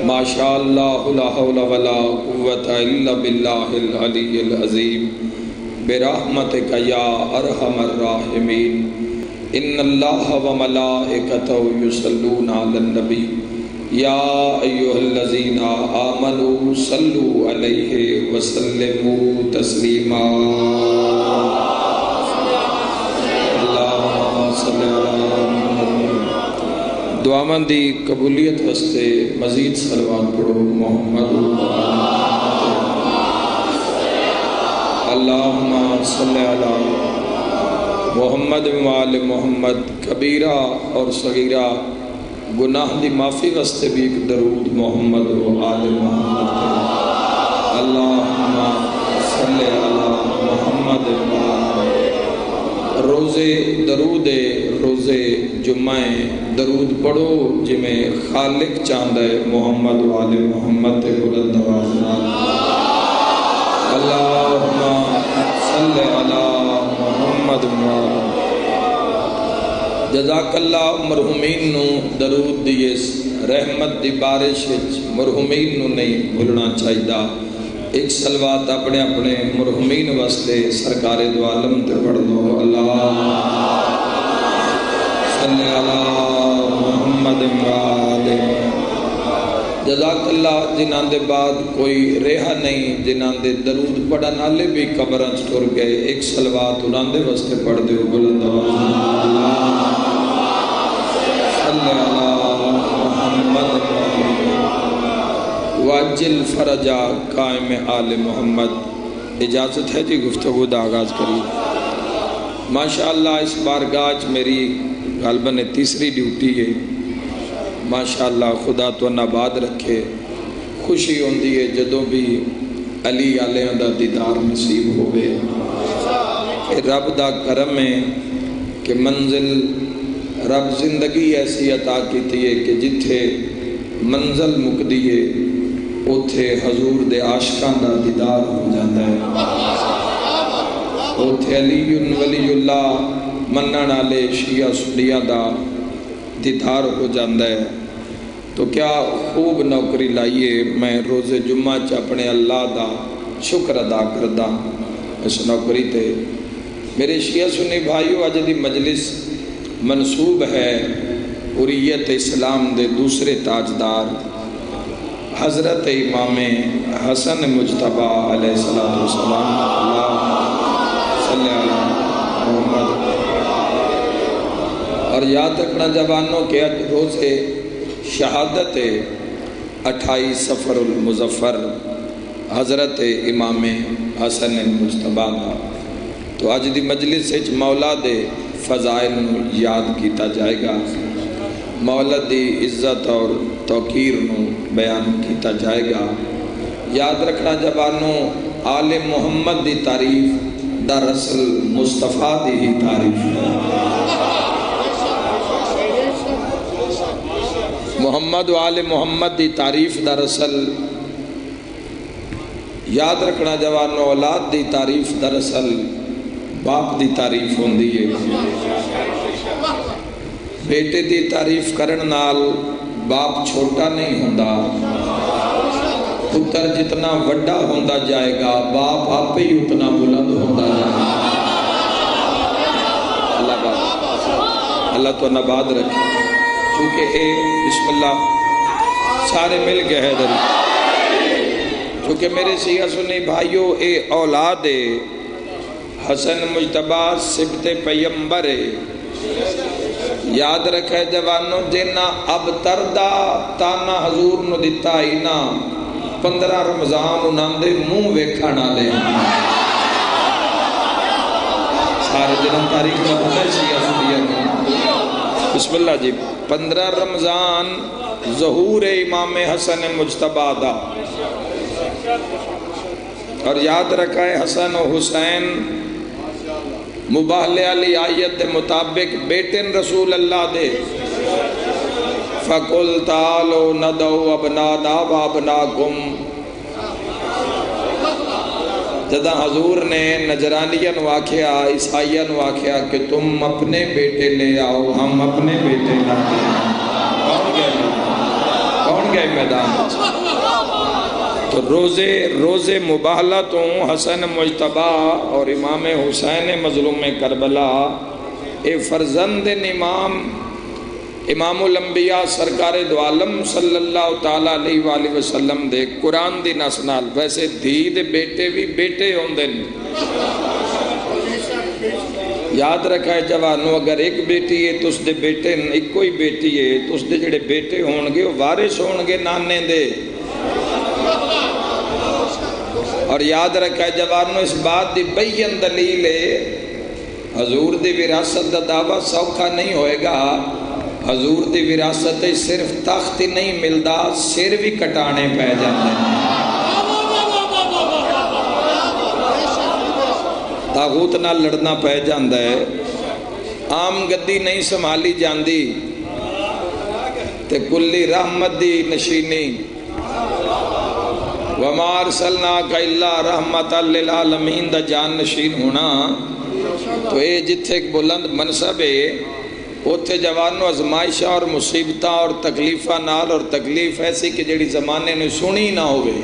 ماشاء اللہ لا حول ولا قوت الا باللہ العلی العظیم برحمتک یا ارحم الراحمین ان اللہ وملائکتہ یصلون علی النبی یا ایہا الذین آمنوا صلوا علیہ وسلموا تسلیما اللہم صلی علی محمد دعا مندی قبولیت واسطے مزید صلوات پڑھو محمد اللہم صلی علی محمد وآل محمد کبیرہ اور صغیرہ گناہ دی معافی واسطے بھی ایک درود محمد وآل محمد اللہم صلی علی محمد روزے روزے جمعہ درود پڑھو جی میں خالق چاند ہے محمد وآل محمد بلند آواز اللہم صلی علی محمد جزاک اللہ مرحومین نو درود دیس رحمت دی بارش مرحومین نو نہیں بھولنا چاہیدہ ایک صلوات اپنے اپنے مرحومین واسطے سرکار دو عالم تے پڑھ دو اللہ صلی علی محمد جزاک اللہ جنہاں دے بعد کوئی رہا نہیں جنہاں دے درود پڑھا نالے بھی قبرانچ ٹر گئے ایک صلوات انہاں دے واسطے پڑھ دے بلند اللہ صلی علی محمد واجل فرجا قائم آل محمد اجازت ہے جی گفتگو دا آغاز کری ماشاءاللہ اس بارگاہ میری غالباً تیسری ڈیوٹی ہے ماشاءاللہ خدا تو نباد رکھے خوشی ہوندی ہے جدوں بھی علی علیہ دا دیدار نصیب ہوئے کہ رب دا کرم ہے کہ منزل رب زندگی ایسی عطا کیتی ہے کہ جتھے منزل مکدی ہے اتھے حضور دے عاشقاں دا دیدار ہو جاتا ہے اتھے علی ولی اللہ منن والے شیعہ سنیہ دا دیدار ہو جاندہ ہے تو کیا خوب نوکری لائیے میں روز جمعہ اپنے اللہ دا شکر ادا کردہ اس نوکری تے میرے شیعہ سنی بھائیو آج دی مجلس منصوب ہے حریت اسلام دے دوسرے تاجدار حضرت امام حسن مجتبہ علیہ السلام اللہ صلی اللہ محمد اور یاد رکھنا جوانوں کے روز شہادت 28 صفر المظفر حضرت امام حسن مجتبہ کا تو آج دی مجلس مولا دے فضائل یاد کیتا جائے گا مولا دی عزت اور توقیر نو بیان کیتا جائے گا یاد رکھنا جوانوں آل محمد دی تعریف دراصل مصطفیٰ دی ہی تعریف محمد و آل محمد دی تعریف دراصل یاد رکھنا جوانو اولاد دی تعریف دراصل باپ دی تعریف ہوندی ہے بیٹے دی تعریف کرن نال باپ چھوٹا نہیں ہوندا پتر جتنا وڈا ہوندا جائے گا باپ آپ ہی اتنا بلند ہوندا جائے گا اللہ تو نباد رکھے چونکہ اے بسم اللہ سارے مل گئے ہیں دری چونکہ میرے شیعہ سنی بھائیو اے اولاد حسن مجتبہ سبت پیمبر یاد رکھے جوانوں جنہ اب تردہ تانا حضور نو دیتا ہی نا 15 رمضان انہاں دے منہ ویکھانا دے سارے دنوں تاریخ میں پتہ شیعہ سنی بسم اللہ جی 15 رمضان ظہور امام حسن مجتبہ دا اور یاد رکھا ہے حسن و حسین مباہلے علی آیت مطابق بیٹن رسول اللہ دے فَقُلْ تَعَالُوا نَدْعُوا أَبْنَانَا وَأَبْنَاءَكُمْ جدہ حضور نے نجرانیاں واقعہ عیسائیاں واقعہ کہ تم اپنے بیٹے لے آؤ ہم اپنے بیٹے لاتے ہیں کون گئے میدان. تو روزے مباہلہ تو حسن مجتبہ اور امام حسین مظلوم کربلا اے فرزند امام الانبیاء سرکار دو عالم صلی اللہ تعالیٰ علیہ وآلہ وسلم دے قرآن دی نس نال. ویسے دھی دے بیٹے بھی بیٹے ہوندے نے. یاد رکھا ہے جوانو، اگر ایک بیٹی ہے تو اس دے بیٹے ایک کوئی بیٹی ہے تو اس دے جڑے بیٹے ہونگے وہ وارث ہونگے نانے دے. اور یاد رکھا ہے جوانو، اس بات دی بین دلیل ہے حضور دی وراثت دا دعویٰ سوکھا نہیں ہوئے گا. حضور دی وراثت صرف تخت ہی نہیں ملدا، سر بھی کٹانے پہ جاندے ہیں. تاغوت نہ لڑنا پہ جاندہ ہے. عام گدی نہیں سنبھالی جاندی تے کلی رحمت دی نشینی. وَمَا أَرْسَلْنَاكَ إِلَّا رَحْمَةً لِلْعَالَمِينَ دا جان نشین ہونا. تو اے جتھے ایک بلند منصب ہے اوتھے جوانو ازمائشہ اور مصیبتہ اور تکلیفہ نال، اور تکلیف ایسی کہ جڑی زمانے نے سنی نہ ہوئے،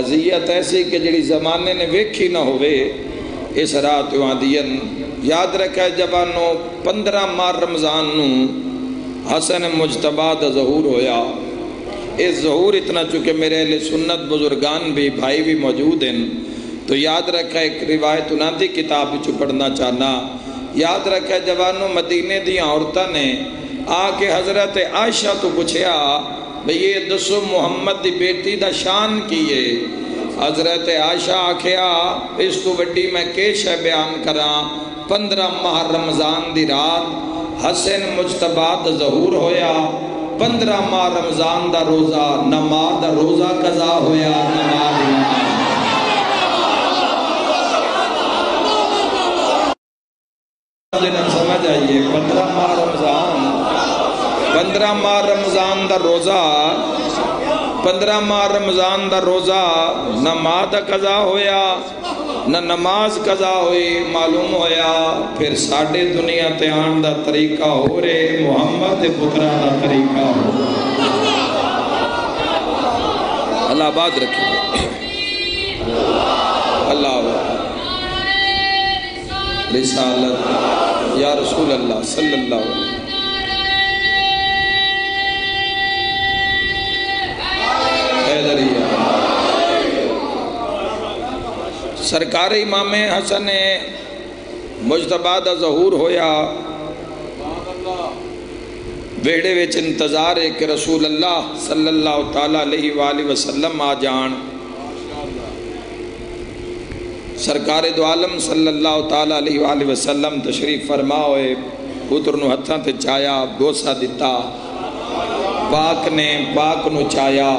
عذیت ایسی کہ جڑی زمانے نے ویکھی نہ ہوئے، اس رات وادین. یاد رکھا ہے جوانو 15 ماہ رمضان نو حسن مجتبہ دا ظہور ہویا. اس ظہور اتنا چونکہ میرے اہل سنت بزرگان بھی بھائی بھی موجود ہیں تو یاد رکھا ایک روایت انہاں دی کتاب وچ پڑھنا چاہنا. یاد رکھا جوانو مدینے دی عورتاں نے آ کے حضرت عائشہ تو پوچھیا بھئی یہ دسو محمد دی بیٹی دا شان کی ہے. حضرت عائشہ آکھیا اس تو وڈی میں کیش ہے بیان کراں. 15 ماہ رمضان دی رات حسن مجتبہ دا ظہور ہویا. 15 ماہ رمضان دا روزہ نماز دا روزہ قضا ہویا. نماز سمجھ آئیے 15 ماہ رمضان دا روزہ 15 ماہ رمضان دا روزہ نہ ماہ دا قضا ہویا نہ نماز قضا ہوئی. معلوم ہویا پھر ساڑھے دنیا تے آن دا طریقہ ہو رہے محمد پترہ دا طریقہ ہو. اللہ آباد رکھے. اللہ رسالت یا رسول اللہ صلی اللہ علیہ وسلم. سرکار امام حسن مجتبہ دا ظہور ہویا. ویڑے ویچ انتظار ہے کہ رسول اللہ صلی اللہ تعالیٰ علیہ وآلہ وسلم آ جان. سرکار دو عالم صلی اللہ تعالیٰ علیہ وآلہ وسلم تشریف فرما ہوئے. پتر نو ہتھاں تے چایا بوسا دیتا. پاک نے پاک نو چایا.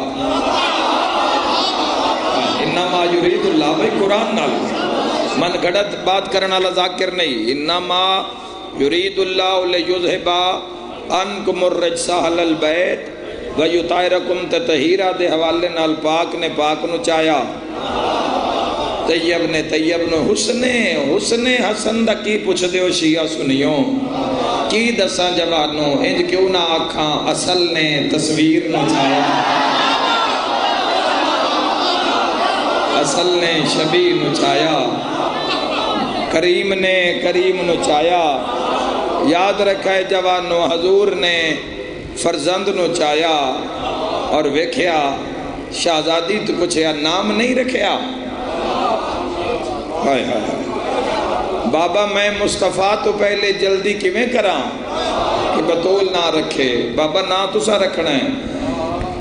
انما یرید اللہ بھائی قرآن نال من گھڑت بات کرنا اللہ ذاکر نہیں. انما یرید اللہ لیذہبا انکم الرجس اہل البیت ویطہرکم تطہیرا دے حوالے نال پاک نے پاک نو چایا. طیب نے طیب نو حسن حسن دا کی پوچھ دیو شیعہ سنیوں کی دساں جوانوں انج کیوں نہ آکھاں اصل نے تصویر نو چایا. اصل نے شبیہ نو چایا. کریم نے کریم نو چایا. یاد رکھا ہے جوانوں حضور نے فرزند نو چایا اور ویکھیا شہزادی تو پوچھیا نام نہیں رکھیا. ہائے ہائے بابا میں مصطفیٰ تو پہلے جلدی کیویں کراں کہ بطول نہ رکھے. بابا نہ تسا رکھنا ہے.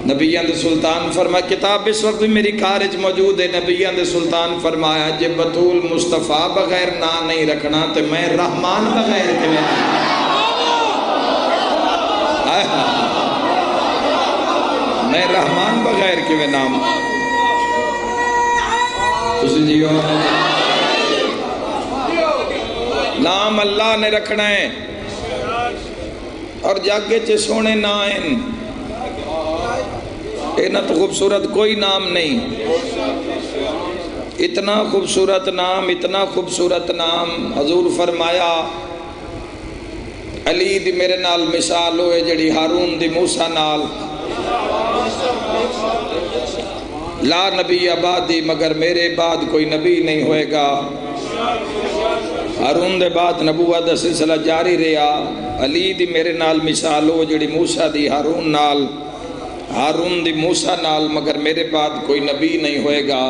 نبیان دے سلطان فرمایا کتاب اس وقت بھی میری کارج موجود ہے. نبیان دے سلطان فرمایا جے بطول مصطفیٰ بغیر نہ نہیں رکھنا تو میں رحمان بغیر کیویں میں رحمان بغیر کیویں نام تسی جیو. نام اللہ نے رکھنا ہے اور جاگے چے سونے نہ ہیں. اینا تو خوبصورت کوئی نام نہیں. اتنا خوبصورت نام اتنا خوبصورت نام. حضور فرمایا علی دی میرے نال مثال ہوئے جڑی ہارون دی موسیٰ نال. لا نبی آبادی مگر میرے بعد کوئی نبی نہیں ہوئے گا۔ ہارون دے بعد نبوت دا سلسلہ جاری رہا۔ علی دی میرے نال مثال ہو جڑی موسیٰ دی ہارون نال، ہارون دی موسیٰ نال، مگر میرے بعد کوئی نبی نہیں ہوئے گا۔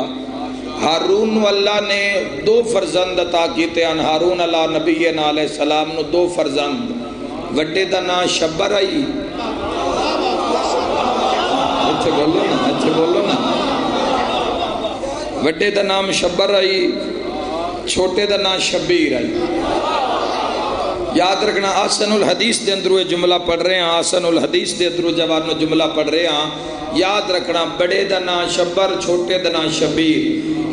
ہارون و اللہ نے دو فرزند عطا کیتے ہیں۔ ہارون علیہ نبی علیہ السلام نو دو فرزند، وڈے دا نام شبر آئی، اچھے بولو نا، وڈے دا نام شبر آئی، چھوٹے دا نام شبیر آئی۔ یاد رکھنا آسن الحدیث دے اندرو یہ جملہ پڑھ رہے ہیں، آسن الحدیث دے اندرو جوانو جملہ پڑھ رہے ہیں۔ یاد رکھنا بڑے دا نام شبر، چھوٹے دا نام شبیر۔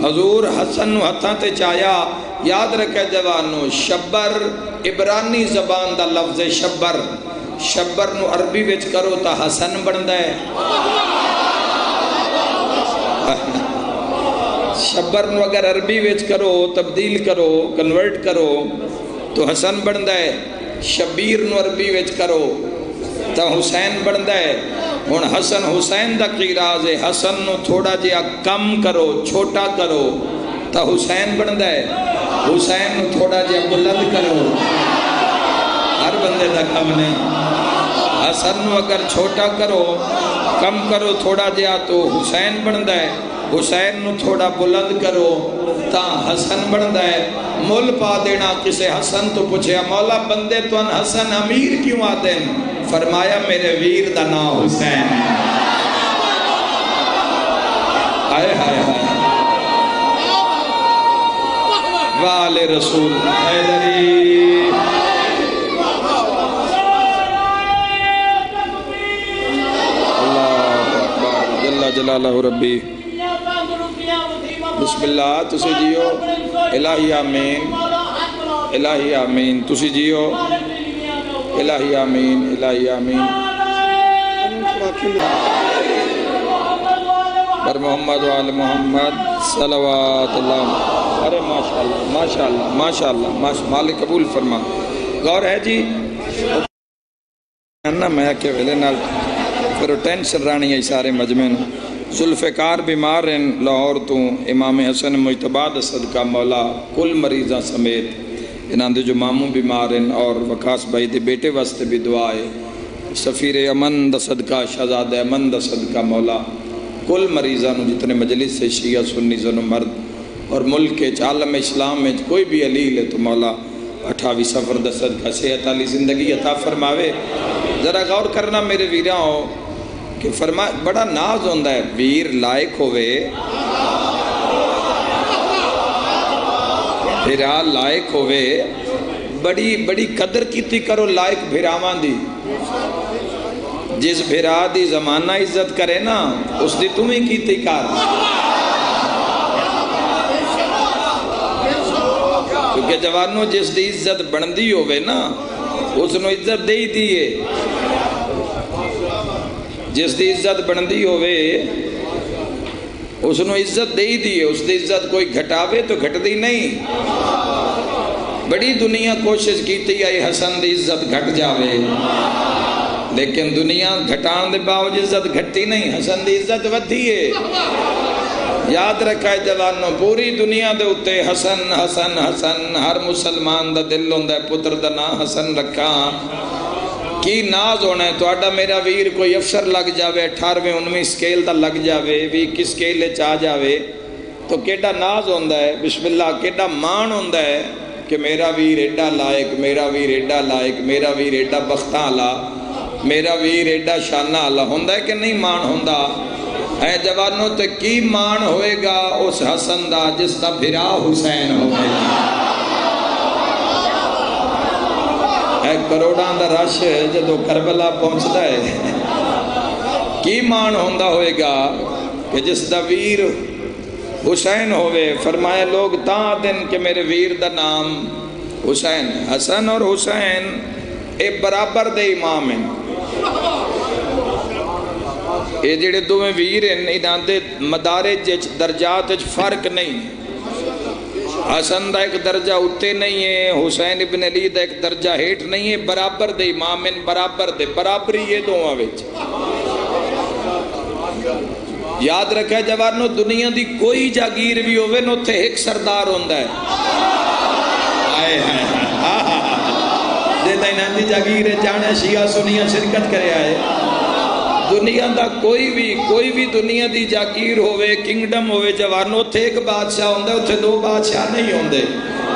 حضور حسن و ہتھاں تے چایا، یاد رکھے جوانو، شبر عبرانی زبان دا لفظ شبر، شبر نو عربی وچ کرو تا حسن بندہ ہے، شبر نو اگر عربی وچ کرو، تبدیل کرو، کنورٹ کرو تو حسن بندہ ہے۔ شبیر نو عربی وچ کرو تا حسین بندہ ہے۔ ہن حسن حسین دا کی راز ہے، حسن نو تھوڑا جہا کم کرو، چھوٹا کرو تا حسین بندہ ہے، حسین نو تھوڑا جہا بلند کرو، ہر بندے دا کم نہیں۔ حسن نو اگر چھوٹا کرو، کم کرو تھوڑا جہا تو حسین بندہ ہے، حسین نو تھوڑا بلند کرو تا حسن بندہ ہے۔ مول پا دینا کسے حسن تو پوچھے مولا بندے تو ان حسن امیر کیوں آتے ہیں؟ فرمایا میرے ویر دا نام حسین ہے۔ آئے ہائے ہائے وآل رسول حیدری۔ اللہ اکبر جل جلالہ ربی۔ بسم اللہ تسی جیو، الہی آمین، الہی آمین، تسی جیو، الہی آمین، الہی آمین۔ پر محمد و آل محمد صلوات اللہ۔ ارے ماشاءاللہ ماشاءاللہ ماشاءاللہ، مالک قبول فرما۔ غور ہے جی میں کہ ویلے نال پھر ٹینشن رانی ہے سارے مجمع نو۔ ذوالفقار بیمار ہیں لاہور تو، امام حسن مجتبیٰ دا صدقہ مولا کل مریضاں سمیت انہاں دے جو ماموں بیمار ہیں، اور وقاص بھائی دے بیٹے واسطے بھی دعا ہے۔ سفیر امن دا صدقہ، شہزادہ امن دا صدقہ مولا کل مریضاں نو جتنے مجلس سے شیعہ سنی زن و مرد اور ملک کے عالم اسلام میں کوئی بھی علیل ہے تو مولا 28 سفر دا صدقہ صحت علی زندگی عطا فرماوے۔ ذرا غور کرنا میرے ویراں ہو کہ فرمائے بڑا ناز ہوندہ ہے ویر لائق ہوئے، بھیرا لائق ہوئے، بڑی بڑی قدر کیتی کرو لائق بھیراوان دی۔ جس بھیرا دی زمانہ عزت کرے نا اس دی تمہیں کیتی کار، کیونکہ جوانوں جس دی عزت بندی ہوئے نا اس نو عزت دے ہی دیئے، جس دی عزت بندی ہوئے اس نو عزت دے ہی دیئے، اس دی عزت کوئی گھٹاوے تو گھٹ دی نہیں۔ بڑی دنیا کوشش کیتی آئی حسن دی عزت گھٹ جاوے، لیکن دنیا گھٹان دے باوجود عزت گھٹی نہیں، حسن دی عزت ودھی ہے۔ یاد رکھا ہے جوانوں، پوری دنیا دے اتے حسن حسن حسن، ہر مسلمان دا دل ہوندہ ہے پتر دا نام حسن رکھا۔ کی ناز ہونا ہے تو آڈا میرا ویر کوئی افسر لگ جاوے، 18ویں 19 سکیل دا لگ جاوے، 20 سکیلے چاہ جاوے تو کیڑا ناز ہوندہ ہے، بسم اللہ کیڑا مان ہوندہ ہے کہ میرا ویر ایڈا لائق، میرا ویر ایڈا لائق، میرا ویر ایڈا بختہ علا، میرا ویر ایڈا شانہ علا ہوندہ ہے کہ نہیں مان ہوندہ؟ اے جوانوں تے کی مان ہوئے گا اس حسن دا جس دا بھرا حسین ہوئے گا۔ اے کروڑان دا رش جدو کربلا پہنچتا ہے، کی مان ہوندہ ہوئے گا کہ جس دا ویر حسین ہوئے۔ فرمایا لوگ تاں دن کہ میرے ویر دا نام حسین، حسن اور حسین اے برابر دے امام ہیں، اے جڑے دوویں ویر ہیں انہاں دے مدارج درجات فرق نہیں، حسن دا ایک درجہ اٹھتے نہیں ہے، حسین ابن علی دا ایک درجہ ہیٹ نہیں ہے، برابر دے امام ہیں، برابر دے برابری یہ دو آویج۔ یاد رکھے جوانو دنیا دی کوئی جاگیر بھی ہوئے نو تھے ایک سردار ہوندہ ہے آئے دیتا انہاں دی جاگیر جانے شیعہ سنیہ شرکت کرے آئے دنیا دا کوئی بھی دنیا دی جاگیر ہوئے کنگڈم ہوئے جوانو تھے ایک بادشاہ ہوندہ ہے اتھے دو بادشاہ نہیں ہوندے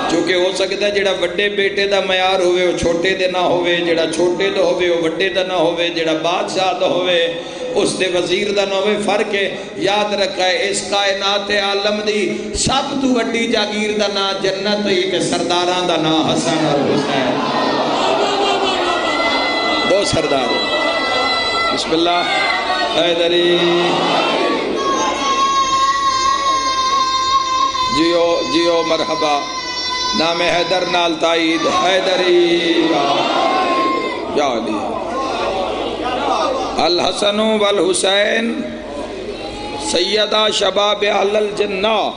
چونکہ ہو سکتا ہے جڑا وڈے بیٹے دا معیار ہوئے وہ چھوٹے دے نہ ہوئے جڑا چھوٹے دا ہوئے وہ وڈے دا نہ ہوئے جڑا بادشاہ دا ہوئے اس دے وزیر دا نہ ہوئے فرق ہے یاد رکھا ہے اس کائنات عالم دی سب تو وڈی جاگیر دا نا جنت ہی تے سرداران دا نا حسن اور حسین دو سردار بسم اللہ حیدری جیو مرحبا نام حیدر نال تائید حیدری یا علی الحسن والحسین سیدہ شباب اہل الجنہ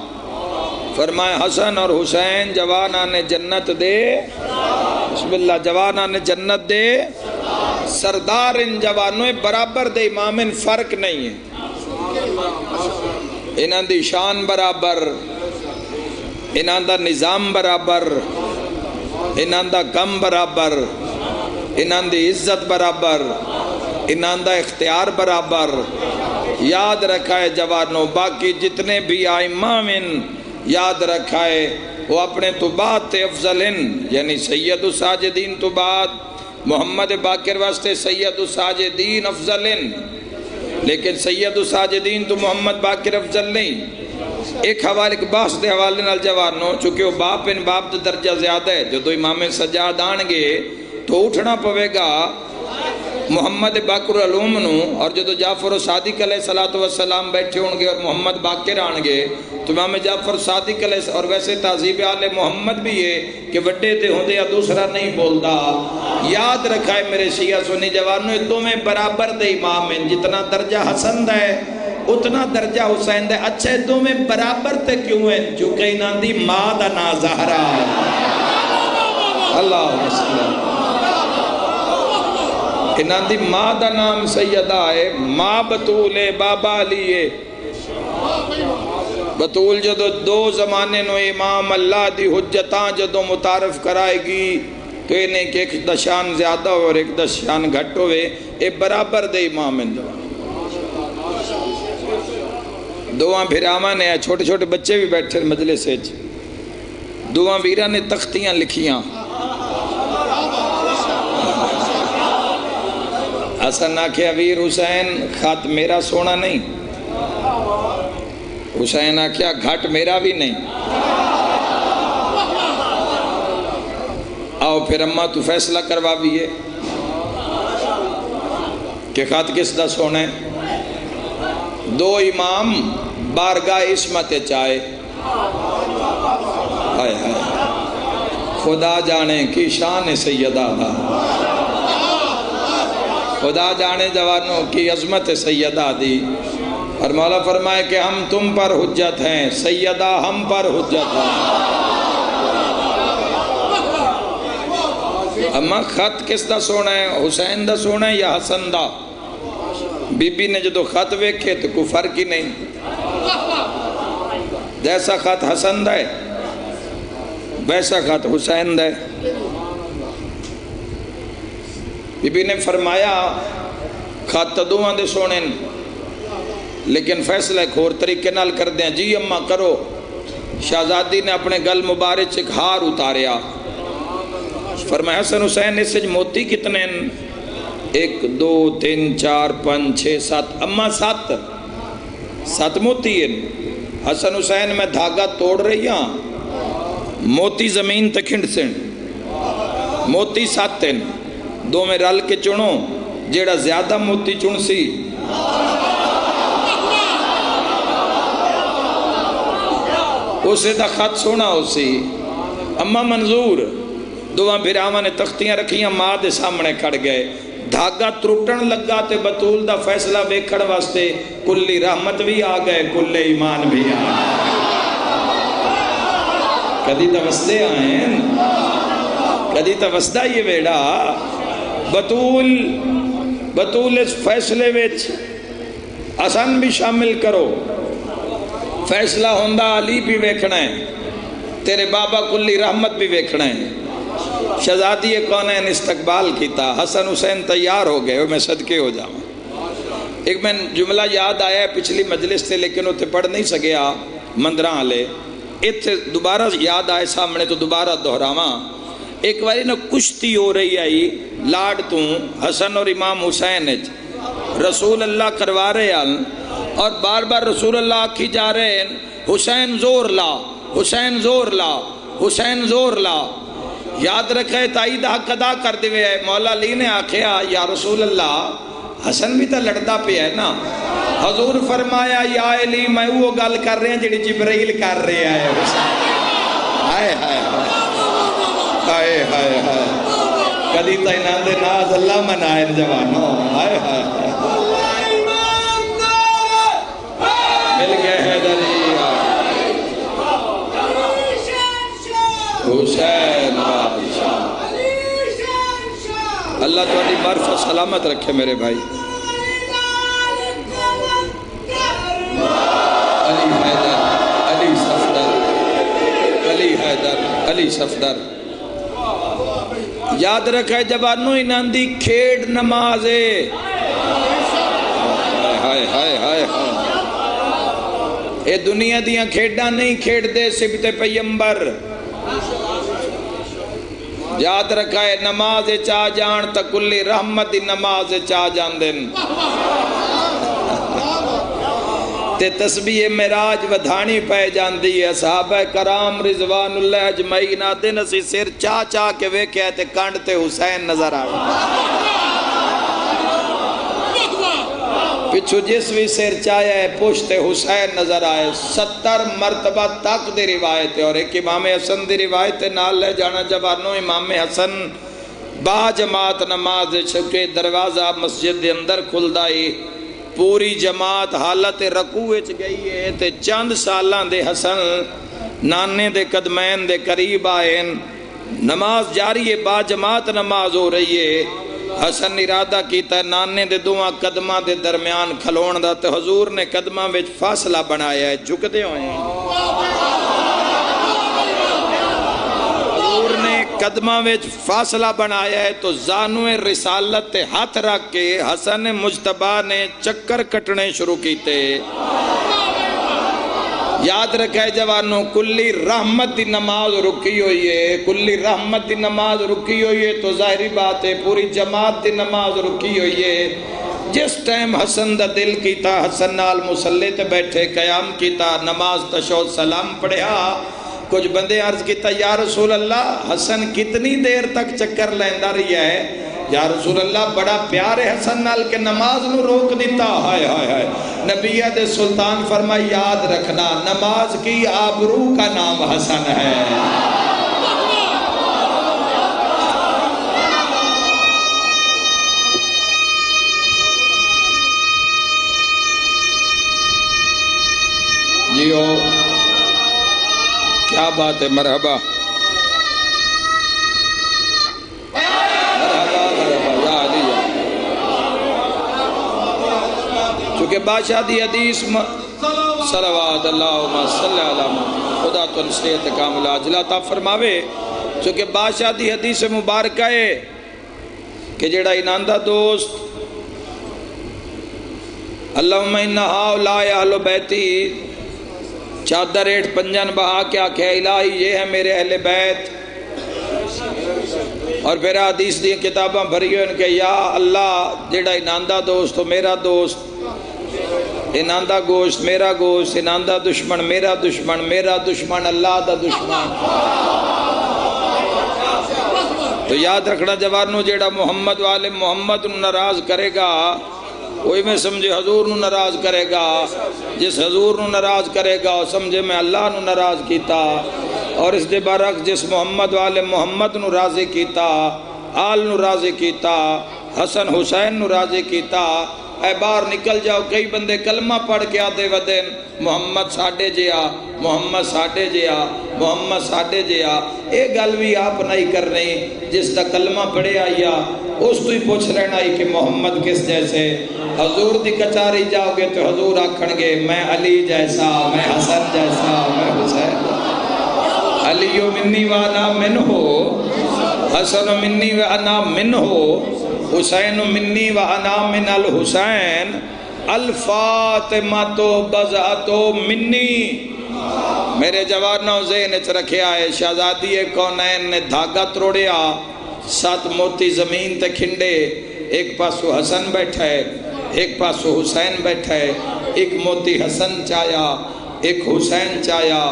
فرمائے حسن اور حسین جوانان جنت دے بسم اللہ جوانان جنت دے سردار ان جوانوں برابر دے امام ان فرق نہیں ہے انہاں دی شان برابر انہاں دا نظام برابر انہاں دا کم برابر انہاں دی عزت برابر انہاں دا اختیار برابر یاد رکھا ہے جوانوں باقی جتنے بھی آئمام یاد رکھا ہے وہ اپنے تو بعد تے افضل یعنی سید الساجدین تو بعد محمد باقر واسطے سید الساجدین افضل لیکن سید الساجدین تو محمد باقر افضل نہیں ایک حوالے کے بحث دے حوالے نال جوانوں چونکہ وہ باپ ان باپ دا درجہ زیادہ ہے جو امام سجاد آنگے تو اٹھنا پوے گا محمد باقر علوم نو اور جو جعفر صادق علیہ السلام بیٹھے ہونگے اور محمد باقر آنگے تو امام جعفر صادق علیہ اور ویسے تعذیب آل محمد بھی ہے کہ وڈے تے ہوندے یا دوسرا نہیں بولتا یاد رکھا ہے میرے شیعہ سنی جوانوں تو میں برابر دے امام ہیں جتنا درجہ حسن ہے اتنا درجہ حسین دے اچھے تو میں برابر تے کیوں ہیں چونکہ انہاں دی ماں دا نا زہرا اللہ وسلم انہاں دی ماں دا نام سیدہ ہے ماں بطول ہے بابا علی ہے بطول جدو دو زمانے نو امام اللہ دی حجتاں جدو متعارف کرائے گی تو انہیں کہ ایک دشان زیادہ ہو اور ایک دشان گھٹ ہوئے اے برابر دے امام اندوان دوہاں بھراما نے چھوٹے چھوٹے بچے بھی بیٹھے مجلس سے دوہاں ویرہ نے تختیاں لکھیاں حسن نہ کہ ویر حسین خط میرا سونا نہیں حسین آکھیا گھٹ میرا بھی نہیں آؤ پھر اممہ تو فیصلہ کروا بھی ہے کہ خط کس دا سونا ہے دو امام بارگاہ عصمت چاہے خدا جانے کی شان سیدہ دا خدا جانے جوانوں کی عظمت سیدہ دی اور مولا فرمائے کہ ہم تم پر حجت ہیں سیدہ ہم پر حجت ہیں اما خط کس دا سونا ہے حسین دا سونا ہے یا حسن دا بی بی نے جدو خط ویکھے تو کوئی فرق ہی نہیں جیسا خط حسن دا ہے ویسا خط حسین دا ہے بی بی نے فرمایا خط دوہاں دے سونے لیکن فیصلہ ایک اور طریقے نال کر دیں جی اماں کرو شہزادی نے اپنے گل مبارک ایک ہار اتاریا فرمایا حسن حسین اس سے موتی کتنے ہیں 1 2 3 4 5 6 7 اماں 7 موتی ہیں حسن حسین میں دھاگا توڑ رہی ہاں موتی زمین تک ہنڈ سے موتی 7 ہیں دو میں رل کے چنو جیڑا زیادہ موتی چن سی اسے دا خط سونا ہو سی اممہ منظور دوہاں بھراواں نے تختیاں رکھیاں ماں دے سامنے کھڑ گئے دھاگا ترٹن لگا تے بطول دا فیصلہ بیکھڑ واسطے کلی رحمت بھی آ گئے کل ایمان بھی آ گئے کدی توسدے آئیں کدی توسدہ یہ بیڑا بطول اس فیصلے ویچ حسن بھی شامل کرو، فیصلہ ہوندہ علی بھی ویکھنا ہے، تیرے بابا کلی رحمت بھی ویکھنا ہے۔ شہزادی کونین استقبال کیتا، حسن حسین تیار ہو گئے، میں صدقے ہو جاؤں۔ ایک میں جملہ یاد آیا ہے پچھلی مجلس سے، لیکن اتنے پڑھ نہیں سکیا مندراں والے، اتنے دوبارہ یاد آئے سامنے تو دوبارہ دہراواں۔ ایک باری نا کشتی ہو رہی آئی لاڈ تو حسن اور امام حسین رسول اللہ کروا رہے ہیں، اور بار بار رسول اللہ آکھی جا رہے ہیں حسین زور لا، حسین زور لا، حسین زور لا۔ یاد رکھے تائید حق ادا کر دے ہے۔ مولا علی نے آکھیا یا رسول اللہ حسن بھی تا لڑتا پہ ہے نا۔ حضور فرمایا یا علی میں وہ گل کر رہے ہیں جڑی جبرائیل کر رہے ہیں حسین۔ ہائے ہائے ہائے ہائے ہائے، کدی تا انہاں دے ناز اللہ منائے جوانوں۔ ہائے ہائے مل گئے حیدری حسین بادشاہ۔ اللہ تمہاری معرفت سلامت رکھے میرے بھائی۔ علی حیدر، علی صفدر، علی حیدر، علی صفدر۔ یاد رکھے جوانوں انہاں دی کھیڑ نمازے۔ ہائے ہائے ہائے ہائے، اے دنیا دیاں کھیڑاں نہیں کھیڑ دے سبت پیمبر۔ یاد رکھا ہے نماز چاہ جان تا کلی رحمت نماز چاہ جان دن۔ تے تسبیح معراج ودھانی پہ جان دی ہے۔ صحابہ کرام رضوان اللہ اجمعین آدھن اسی سر چاہ چاہ کے ویکھے تے کانڈتے حسین نظر آئے۔ پچھو جس بھی سر چاہے ہے پوچھتے حسین نظر آئے۔ 70 مرتبہ تک دی روایت ہے، اور ایک امام حسن دی روایت نال لے جانا جوانوں امام حسن با جماعت نماز چھکے دروازہ مسجد دے اندر کھل دائی، پوری جماعت حالت رکوع چ گئی ہے تے چند سالان دے حسن نانے دے قدمین دے قریب آئے، نماز جاری ہے، با جماعت نماز ہو رہی ہے۔ حسن ارادہ کیتا ہے نانے دے دعا قدمہ دے درمیان کھلون دا، تے حضور نے قدمہ وچ فاصلہ بنایا ہے، جھک دے ہوئے ہیں۔ حضور نے قدمہ وچ فاصلہ بنایا ہے تو زانوِ رسالت تے ہاتھ رکھ کے حسن مجتبہ نے چکر کٹنے شروع کیتے۔ یاد رکھے جوانوں کلی رحمت دی نماز رکی ہوئی ہے، کلی رحمت دی نماز رکی ہوئی ہے تو ظاہری بات ہے پوری جماعت دی نماز رکی ہوئی ہے۔ جس ٹائم حسن دا دل کیتا حسن نال مصلی تے بیٹھے قیام کیتا، نماز تشہد سلام پڑھیا، کچھ بندے عرض کیتا یا رسول اللہ حسن کتنی دیر تک چکر لیندہ رہی ہے؟ یا رسول اللہ بڑا پیار ہے حسن نال کہ نماز نو روک دیتا۔ ہائے ہائے ہائے، نبی دے سلطان فرمائے یاد رکھنا نماز کی آبرو کا نام حسن ہے۔ جیو کیا بات ہے، مرحبا چونکہ بادشاہ دی حدیث صلوات اللہم صلی اللہ علیہ خدا تو نصیحت کاملہ عجلہ تا فرماوے، چونکہ بادشاہ دی حدیث مبارکہ ہے کہ جڑا اناندہ دوست اللہم انہا اولائی اہل بیتی چادر ایٹ پنجن بہا کیا کہ الہی یہ ہے میرے اہل بیت، اور پھر حدیث دی کتاباں بھری ہوئے ان کے یا اللہ جڑا اناندہ دوست ہو میرا دوست، اناندہ گوشت میرا گوشت، اناندہ دشمن میرا دشمن، میرا دشمن اللہ دا دشمن۔ تو یاد رکھنا جوانوں جیڑا محمد والے محمد نو ناراض کرے گا وہی میں سمجھے حضور نو ناراض کرے گا، جس حضور نو ناراض کرے گا سمجھے میں اللہ نو ناراض کیتا، اور اس دے برعکس جس محمد والے محمد نو راضی کیتا، آل نو راضی کیتا، حسن حسین نو راضی کیتا، اے باہر نکل جاؤ. کئی بندے کلمہ پڑھ کے آتے ودین محمد ساڈے جیا محمد ساڈے جیا محمد ساڈے جیا. اے گل بھی آپ نہیں کرنی. جس دا کلمہ پڑھے آیا اس تو ہی پوچھ رہنا ہی کہ محمد کس جیسے. حضور دی کچاری جاؤ گے تو حضور آکھن گے میں علی جیسا میں حسن جیسا میں حسین. علی منی وانا من ہو حسن منی وانا من ہو حسین منی وانا من الحسین الفاطمہ بضعۃ منی. میرے جوانوں ذہن وچ رکھیا ہے شہزادی کونین نے دھاگا توڑیا 7 موتی زمین تے کھنڈے. ایک پاسو حسن بیٹھا ہے ایک پاسو حسین بیٹھا ہے. ایک موتی حسن چایا ایک حسین چایا.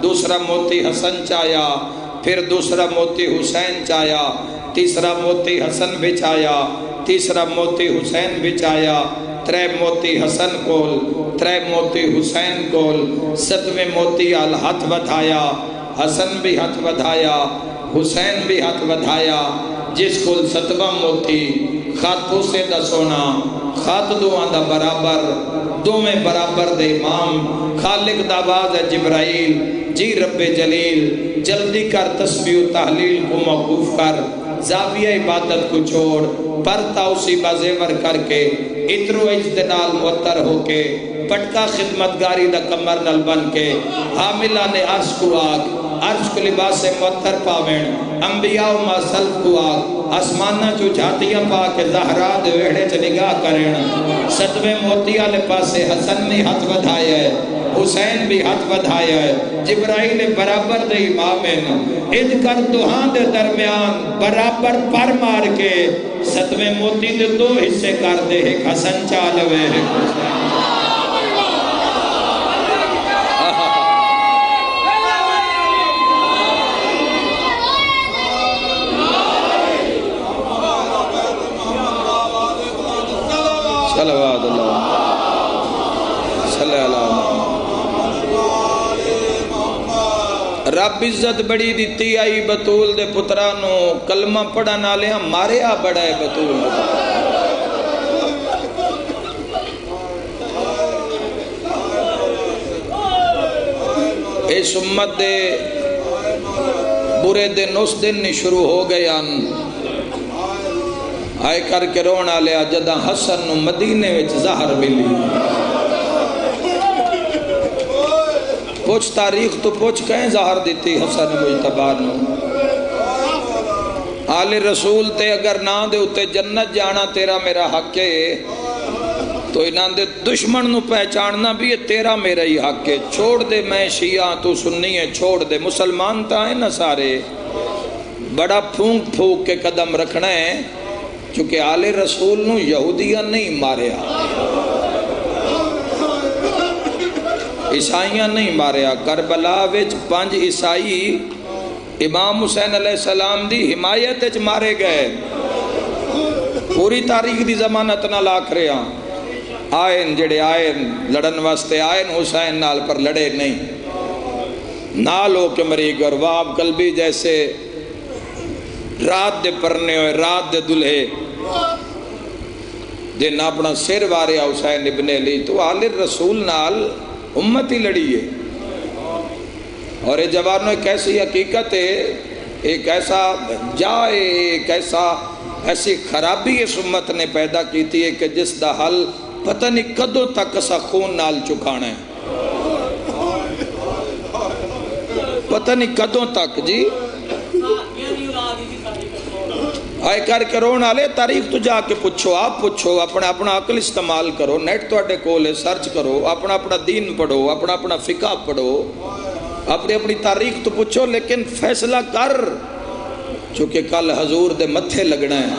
دوسرا موتی حسن چایا پھر دوسرا موتی حسین چایا. تیسرا موتی حسن بچایا تیسرا موتی حسین بچایا. 3 موتی حسن کول 3 موتی حسین کول. 7ویں موتی آل ہاتھ بدھایا. حسن بھی ہاتھ بدھایا حسین بھی ہاتھ بدھایا. جس کول 7واں موتی خط پوسے دا سونا خط دوہاں دا برابر دو میں برابر دے امام. خالق دا آواز ہے جبرائیل جی رب جلیل جلدی کر تسبیح و تحلیل کو موقوف کر. زاویہ عبادت کو چھوڑ پرتا اسی بازیور کر کے اترو اجتنال معطر ہو کے پٹکا خدمتگاری دا کمر نل بن کے. حاملہ نے عرش کو آگ عرش کو لباس معطر پاوین. انبیاء و ما سلف کو آگ آسمانہ جو جھاتیاں پا کے زہرا دے ویڑے چ نگاہ کرن. 7ویں موتی والے پاسے حسن نے ہاتھ بدھایا ہے حسین بھی ہاتھ بدھایا ہے. جبرائیل برابر دے امامین اد کر دوہاں دے درمیان برابر پر مار کے 7ویں موتی دے 2 حصے کر دے. ایک حسن چالوے ایک حسین. صلوات اللہ صلی اللہ. رب عزت بڑی دیتی آئی بطول دے پترانو. کلمہ پڑھا نالے ہمارے آ بڑا ہے بطول. اس امت دے برے دن اس دن نہیں شروع ہو گئے آئے کر کے رونا لیا جدہ حسن نو مدینے وچ زہر ملی. پوچھ تاریخ تو پوچھ کہیں زہر دیتی حسن مجتبہ نو. آل رسول تے اگر نہ دے اتے جنت جانا تیرا میرا حق ہے تو انہاں دے دشمن نو پہچاننا بھی ہے تیرا میرا ہی حق ہے. چھوڑ دے میں شیعہ تو سنی ہے چھوڑ دے. مسلمان تا ہے نا سارے بڑا پھونک پھونک کے قدم رکھنا ہے چونکہ آل رسول نو یہودیاں نہیں ماریا عیسائیاں نہیں ماریا. کربلا وچ 5 عیسائی امام حسین علیہ السلام دی حمایت وچ مارے گئے. پوری تاریخ دی ضمانت نہ لاکھ رہے ہیں. آئین جڑے آئین لڑن واسطے آئین حسین نال پر لڑے نہیں. نال ہو کے مری گر واب قلبی جیسے رات دے پرنے ہوئے رات دے دلہے جن اپنا سر واریا حسین ابن علی. تو آل رسول نال امت ہی لڑی ہے. اور یہ جوانوں ایک ایسی حقیقت ہے ایک ایسا جائے ایک ایسی خرابی اس امت نے پیدا کی تھی ہے کہ جس دا حل پتہ نہیں کدوں تک اسا خون نال چکانا ہے. پتہ نہیں کدوں تک جی آئے کر کے رونا لے. تاریخ تو جا کے پوچھو آپ پوچھو اپنا عقل استعمال کرو. نیٹ تو اڈے کولے سرچ کرو اپنا دین پڑھو اپنا فقہ پڑھو اپنی تاریخ تو پوچھو. لیکن فیصلہ کر چونکہ کل حضور دے متھے لگنا ہے.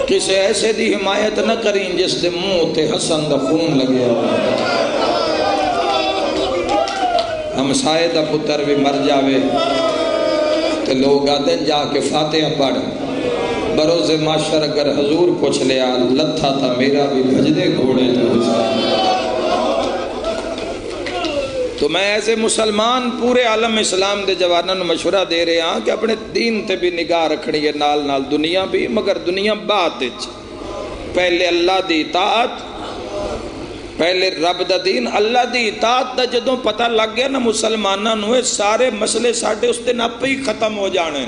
کسے ایسے دی حمایت نہ کریں جس دے منہ تے حسن دا خون لگیا. ہمسائے دا پتر بھی مر جاوے تو لوگ آدھیں جا کے فاتحہ پڑھ. بروز معاشر اگر حضور پوچھ لیا لتھا تھا میرا بھی بھجدے گھوڑے جو حسین. تو میں ایسے مسلمان پورے عالم اسلام دے جوانوں مشورہ دے رہے ہیں کہ اپنے دین تے بھی نگاہ رکھنی ہے نال نال دنیا بھی مگر دنیا بات پہلے اللہ دی اطاعت، پہلے رب دا دین، اللہ دی اطاعت دا جدوں پتہ لگ گیا نا مسلماناں نوں، سارے مسئلے ساڈے اس دن آپ ہی ختم ہو جانے۔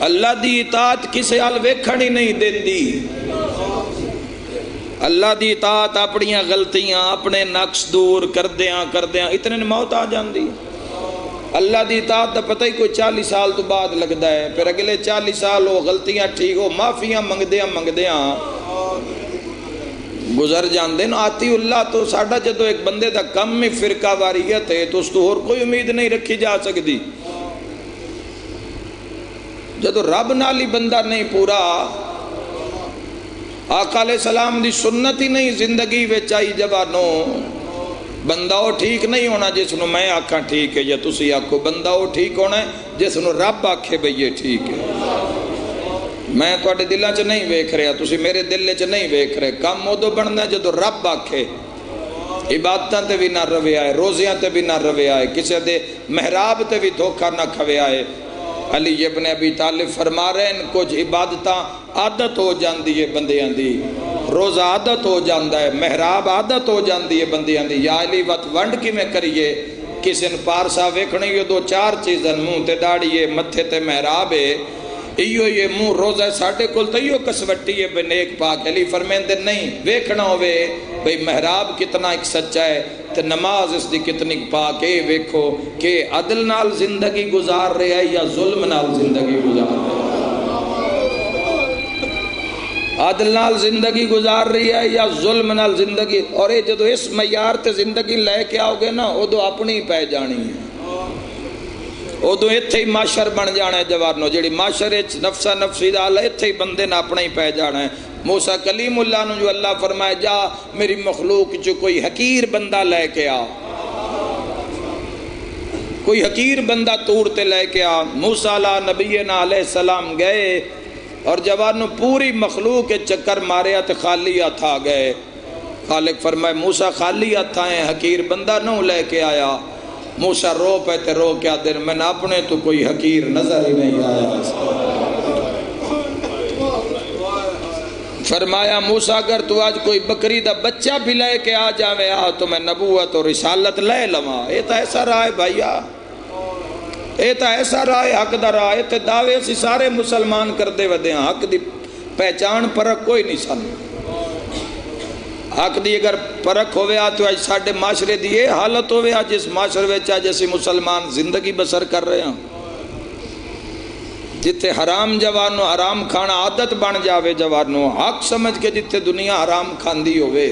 اللہ دی اطاعت کسے حال ویکھن ہی نہیں دیندی۔ اللہ دی اطاعت اپنیاں غلطیاں اپنے نقص دور کردیاں اتنے موت آ جاندی۔ اللہ دی اطاعت دا پتہ ہی کوئی 40 سال تو بعد لگدا ہے، پھر اگلے 40 سال ہو غلطیاں ٹھیک ہو، معافیاں منگدیاں گزر جاندے نا۔ آتی اللہ تو ساڈا جدو ایک بندے دا کم میں فرقہ واریت ہے تو اس تو اور کوئی امید نہیں رکھی جا سکتی۔ جدو رب نالی بندہ نہیں پورا، آقا علیہ السلام دی سنت ہی نہیں زندگی وچائی جوانوں، بندہ وہ ٹھیک نہیں ہونا جس نو میں آکھاں ٹھیک ہے یا تسی آکھو، بندہ وہ ٹھیک ہونا ہے جس نو رب آکھے بھئی یہ ٹھیک ہے۔ میں تواڈے دلاں چ نہیں ویکھ رہا، تسی میرے دل چ نہیں ویکھ رہے، کم ادو بننا جدو رب آکھے۔ عبادتاں تے بھی نہ روے آئے، روزیاں تے بھی نہ روے آئے، کسے دے محراب تے بھی دھوکہ نہ کھوے آئے۔ علی ابن ابی طالب فرما رہے ہیں کچھ عبادتاں عادت ہو جاندی ہے بندیاں دی، روزہ عادت ہو جاندہ ہے، محراب عادت ہو جاندی ہے بندیاں دی۔ یا علی وقت ونڈ کی میں کریے، کسی نے پارسا ویکھنے یہ دو چار چیزن، منہ تے داڑھی ہے، متھے تے محراب ہے، ایو یہ منہ روزہ ساڑھے کل تو ایو کسوٹی ہے بے نیک پاک۔ علی فرمیندے نہیں ویکھنا ہوئے بھئی محراب کتنا ایک سچا ہے تے نماز اس دی کتنی پاک ہے، ویکھو کہ عدل نال زندگی گزار رہے ہیں یا ظلم نال زندگی گزار رہے ہیں، عدل نال زندگی گزار رہی ہے یا ظلم نال زندگی۔ اور یہ جدو اس معیار تے زندگی لے کے آؤ گے نا ادو اپنی پہ جانی ہے، ادو ایتھے ہی معاشر بن جانا ہے جوانو، جیڑی معاشر نفسا نفسی دا اللہ ایتھے ہی بندے نہ اپنا ہی پہ جانا ہے۔ موسیٰ کلیم اللہ نے جو اللہ فرمائے جا میری مخلوق جو کوئی حقیر بندہ لے کے آ، کوئی حقیر بندہ تور تے لے کے آ۔ موسیٰ نبینا علیہ السلام گئے اور جوانوں پوری مخلوق کے چکر مارے تے خالی ہاتھ آ گئے۔ خالق فرمائے موسیٰ خالی ہاتھ آئے، حقیر بندہ نہ لے کے آیا۔ موسیٰ رو پہ تے رو کیا دن میں نے اپنے تو کوئی حقیر نظر ہی نہیں آیا۔ فرمایا موسیٰ اگر تو آج کوئی بکری دا بچہ بھی لے کے آ جاوے تو میں نبوت اور رسالت لے لواں۔ یہ تو ایسا رائے بھائیا، یہ تو ایسا رائے حق دا رائے تے دعوے سی سارے مسلمان کر دے ودے ہیں، حق دی پہچان پرک کوئی نہیں سن۔ حق دی اگر پرک ہوئے تو آج ساڑھے معاشرے دی یہ حالت ہوئے جس معاشرے ویچا جیسے مسلمان زندگی بسر کر رہے ہیں، جتے حرام جوانو حرام کھانا عادت بن جاوے جوانو، حق سمجھ کے جتے دنیا حرام کھاندی ہوئے،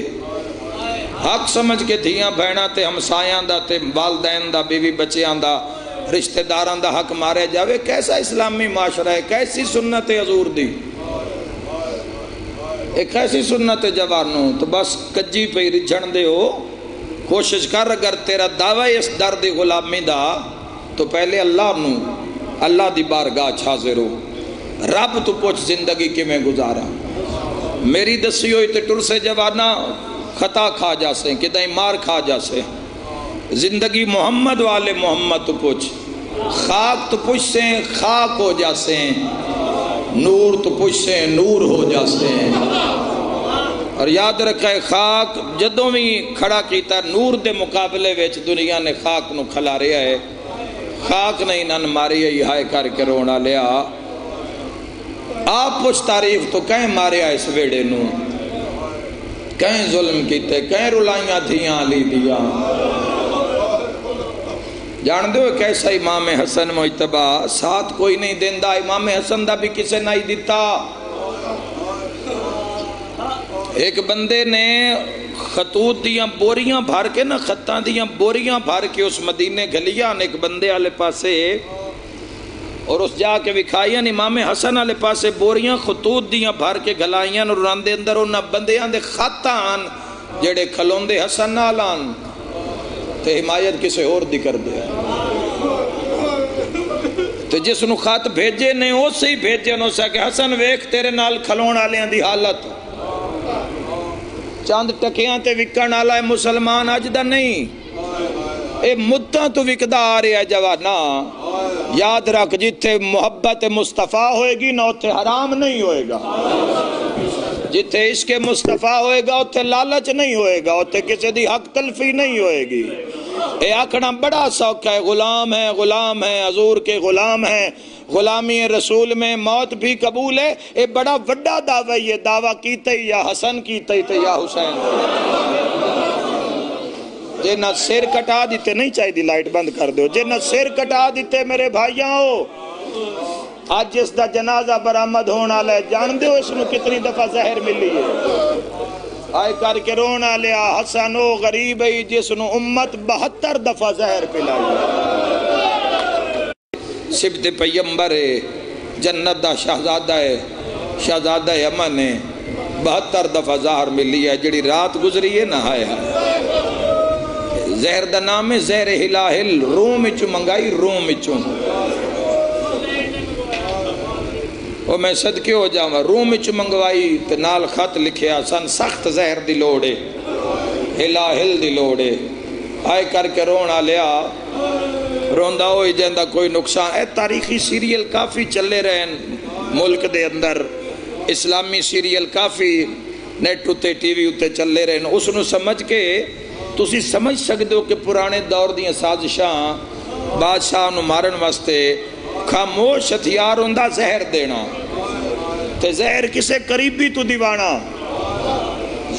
حق سمجھ کے دھیاں بہنا تے ہمسایاں دا تے والدین دا بیوی بچیاں دا رشتہ داران دا حق مارے جاوے، کیسا اسلامی معاشرہ ہے، کیسی سنت حضور دی، ایک ایسی سنت جوانو۔ تو بس کجی پہ رجھن دے ہو، کوشش کر اگر تیرا دعوی اس درد غلامی دا تو پہلے اللہ نو اللہ دی بارگاہ حاضر ہو، رب تو پوچھ زندگی کی میں گزارا، میری دسی ہوئی تے ٹر سے جوانا خطا کھا جا سے کدائیں مار کھا جا سے، زندگی محمد والے محمد تو پوچھ، خاک تو پوچھ سے خاک ہو جا سے، نور تو پوچھ سے نور ہو جا سے۔ اور یاد رکھے خاک جدوں بھی کھڑا کیتا نور دے مقابلے ویچ دنیا نے خاک نو کھلا رہا ہے، خاک نہیں نن ماری ہے ہائے کر کے رونا لیا۔ آپ پوچھ تعریف تو کہیں ماریا اس ویڑے نو، کہیں ظلم کیتے، کہیں رلائیاں دھیاں علی دیا۔ جان دو کیسا امام حسن مجتبہ ساتھ کوئی نہیں دیندہ، امام حسن دا بھی کسے نہیں دیتا۔ ایک بندے نے خطوط دیاں بوریاں بھار کے نا، خطاں دیاں بوریاں بھار کے اس مدینے گلیاں ایک بندے آلے پاسے، اور اس جا کے وکھائیاں امام حسن آلے پاسے بوریاں خطوط دیاں بھار کے گلائیاں اور راندے اندر انہاں بندیاں دے خطان جڑے کھلون دے حسن نالان تے حمایت کسے اور دی کر دے۔ تو جس نو خط بھیجے نے اسے ہی بھیجے نو سا کہ حسن ویکھ تیرے نال کھلون آلیاں دی حالت، چاند ٹکیاں تے وکن آلہ مسلمان اج دا نہیں، اے مدتاں تو وکدا آ رہا ہے جوانا، یاد رکھ جتھے محبت مصطفیٰ ہوئے گی نہ اتھے حرام نہیں ہوئے گا، جتھے عشق مصطفیٰ ہوئے گا اتھے لالچ نہیں ہوئے گا، اتھے کسی دی حق تلفی نہیں ہوئے گی۔ اے آکھنا بڑا سوکھا ہے، غلام ہے حضور کے غلام ہیں، غلامی رسول میں موت بھی قبول ہے۔ اے بڑا وڈا دعویٰ، یہ دعویٰ کیتے یا حسن کیتے یا حسین جے نہ سر کٹا دیتے، نہیں چاہی دی لائٹ بند کر دو، جے نہ سر کٹا دیتے میرے بھائیاں ہو، آج جس دا جنازہ برآمد ہونا لے جان دے ہو اس میں کتنی دفعہ زہر ملی ہے، آئے کر کے رونا لیا حسن و غریب ہی جس نو امت 72 دفعہ زہر پلائی سبت پیمبر جنت دا شہزادہ امن ہے، 72 دفعہ زہر ملی ہے، جڑی رات گزری ہے نہ آیا زہر دا نام ہے زہر ہلاہل، روم اچھو منگائی، روم اچھو وہ میں صدقے ہو جاؤں، روم اچھو منگوائی تے نال خط لکھیا سن سخت زہر دی لوڑے، ہلاہل دی لوڑے، آئے کر کے رونا لیا روندہ ہوئی جاندہ کوئی نقصان۔ اے تاریخی سیریل کافی چلے رہے ہیں ملک دے اندر، اسلامی سیریل کافی نیٹ اتے ٹی وی اتے چلے رہے ہیں، اس نو سمجھ کے تسی سمجھ سکتے ہو کہ پرانے دور دیاں سازشاں بادشاہ نو مارن واسطے خاموش ہتھیار ہوندہ زہر دینا، تے زہر کسے قریبی تو دیوانا،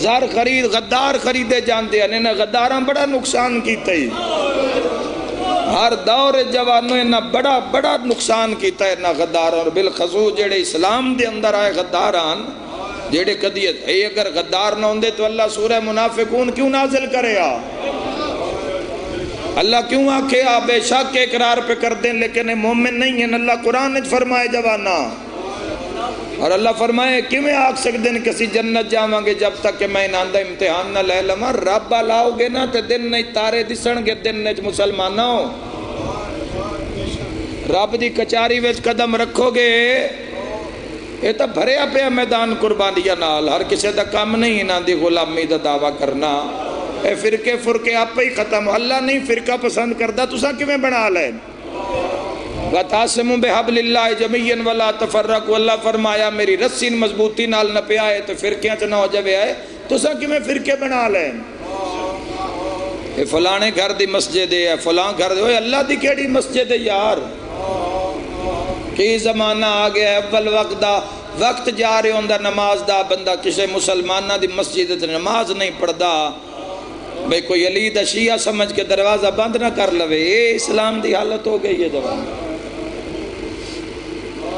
زہر خرید غدار خریدے جاندے ہیں، انہیں غداراں بڑا نقصان کیتا ہی، ہر دور جوانوں انہیں بڑا نقصان کیتا ہے انہیں غداراں، اور بالخصوص جڑے اسلام دے اندر آئے غداران جڑے قدیت اے اگر غدار نہ ہوندے تو اللہ سورہ منافقون کیوں نازل کرے اللہ کیوں آکھے بے شک اقرار پہ کر دیں لیکن مومن نہیں ہیں، اللہ قرآن نے فرمائے جوانا، اور اللہ فرمائے کیویں آکھ سکتے ہیں کسی جنت جاواں گے جب تک کہ میں انہاں دا امتحان نہ لے لما، رب لاؤ گے نا تے دن نہیں تارے دسن گے، دن نہیں مسلمانوں رب دی کچاری وچ قدم رکھو گے، یہ تو بھریا پہ میدان قربانیاں نال، ہر کسی دا کام نہیں انہاں دی غلامی دا دعویٰ کرنا، اے فرقے آپ ہی ختم، اللہ نہیں فرقہ پسند کردہ تو سا کیویں بنا لیں، وَتَعْصِمُوا بِحَبْلِ اللَّهِ جَمِيعًا وَلَا تَفَرَّقُوا، اللہ فرمایا میری رسی مضبوطی نال نہ پہ آئے تو فرقیاں چ نہ ہو جاوے آئے تو سا کیویں فرقے بنا لیں، اے فلانے گھر دی مسجد ہے، فلان گھر دی، اللہ دی کیڑی مسجد ہے یار، کی زمانہ آگیا ہے اول وقت جا رہے ہوندہ نماز دا، بندہ کسی مسلمانہ دی مسجد نماز نہیں پڑھدا، بھئی کوئی علی دا شیعہ سمجھ کے دروازہ بند نہ کر لوے، اے اسلام دی حالت ہو گئی ہے جوان،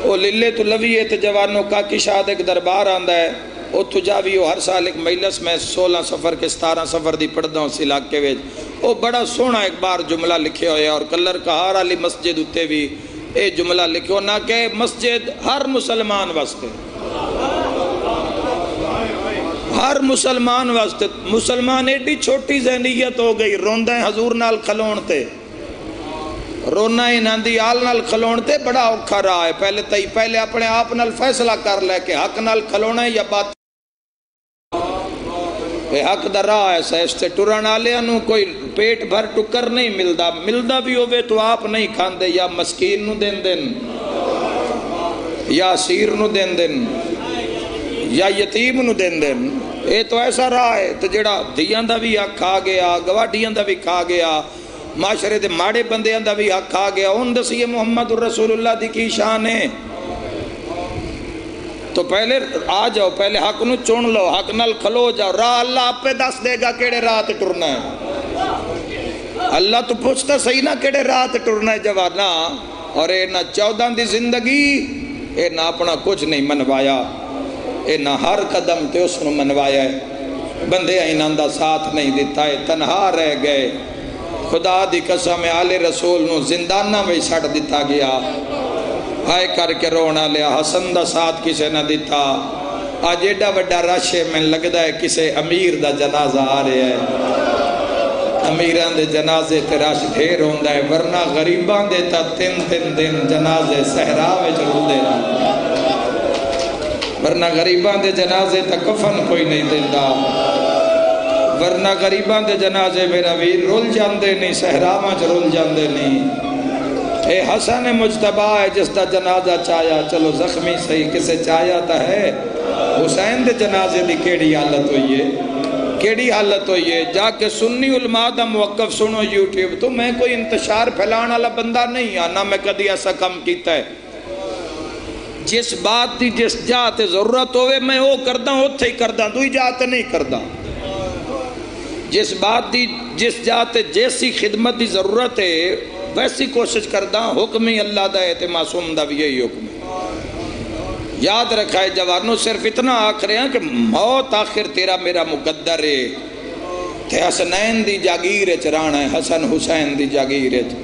او للے تو لوی ہے تو جوانوں کا کی شاہد ایک دربار آندہ ہے، او تو جاوی ہو ہر سال ایک مجلس میں 16 سفر کے 17 سفر دی پڑھدا ہوں اس علاقے ویج، او بڑا سونا ایک بار جملہ لکھے ہوئے اور کلر کہار علی مسجد اتے بھی اے جملہ لکھو نہ کہ مسجد ہر مسلمان واسطے، ہر مسلمان واسطے، مسلمان ایڈی چھوٹی ذہنیت ہو گئی، روندہ ہیں حضور نال کھلون تے، رونا ہی ناندی آل نال کھلون تے بڑا اوکھا رہا ہے، پہلے اپنے آپ نال فیصلہ کر لے کہ حق نال کھلونا ہے یا بات حق دا راہ ہے، سیستے ٹران آلے انہوں کوئی پیٹ بھر ٹکر نہیں ملدہ بھی ہوئے تو آپ نہیں کھاندے، یا مسکین نو دین دن یا اسیر نو دین دن یا یتیم نو دین دن، اے تو ایسا راہ ہے تو جڑا دیاں دا بھی حق کھا گیا، گواڈیاں دا بھی کھا گیا، معاشرے دے ماڑے بندیاں دا بھی حق کھا گیا، ان دسی محمد الرسول اللہ دی کی شان ہے، تو پہلے آ جاؤ، پہلے حق نو چون لو، حق نال کھلو جاؤ، راہ اللہ آپ پہ دس دے گا کیڑے راہ تے ٹرنا ہے، اللہ تو پوچھتا صحیح نہ کیڑے راہ تے ٹرنا ہے جوانا، اور اے نہ 14 دی زندگی اے نہ اپنا کچھ نہیں منوایا، اے نہ ہر قدم تے اس نو منوایا ہے، بندے اینان دا ساتھ نہیں دیتا ہے، تنہا رہ گئے، خدا دی قسم آل رسول نو زندانہ میں سڑ دیتا گیا، آئے کر کے رونا لیا، حسن دا ساتھ کسے نہ دیتا، آج ایڈا وڈا راشے میں لگدا ہے کسے امیر دا جنازہ آ رہے ہے، امیران دے جنازے تے راش ڈھیر ہوندہ ہے، ورنہ غریبان دے تا 3 دن جنازے صحرا میں چلو دے رہا، ورنہ غریبان دے جنازے تا کفن کوئی نہیں دیندہ، ورنہ غریبان دے جنازے میرا ویر رول جاندے نہیں، صحرا میں رول جاندے نہیں، اے حسن مجتبہ ہے جس دا جنازہ چایا، چلو زخمی صحیح کسے چایا تا ہے، حسین دے جنازے دی کیڑی حالت ہوئی ہے، کیڑی حالت ہوئی ہے؟ جا کے سنی علماء دا موقف سنو یوٹیوب تو، میں کوئی انتشار پھیلان والا بندہ نہیں آنا، میں کدی ایسا کم کیتا ہے۔ جس بات دی جس جاتے ضرورت ہوئے میں وہ کردہ اتھے ہی کردہ، دوئی جاتے نہیں کردہ۔ جس بات دی جس جاتے جیسی خدمت دی ضرورت ہے ویسی کوشش کردہ، حکم ہی اللہ دا ہے تے معصوم دا بھی یہی حکم ہے۔ یاد رکھا ہے جوانوں، صرف اتنا آکھ رہے ہیں کہ موت آخر تیرا میرا مقدر ہے، تے حسنین دی جاگیر چرانا ہے، حسن حسین دی جاگیر چ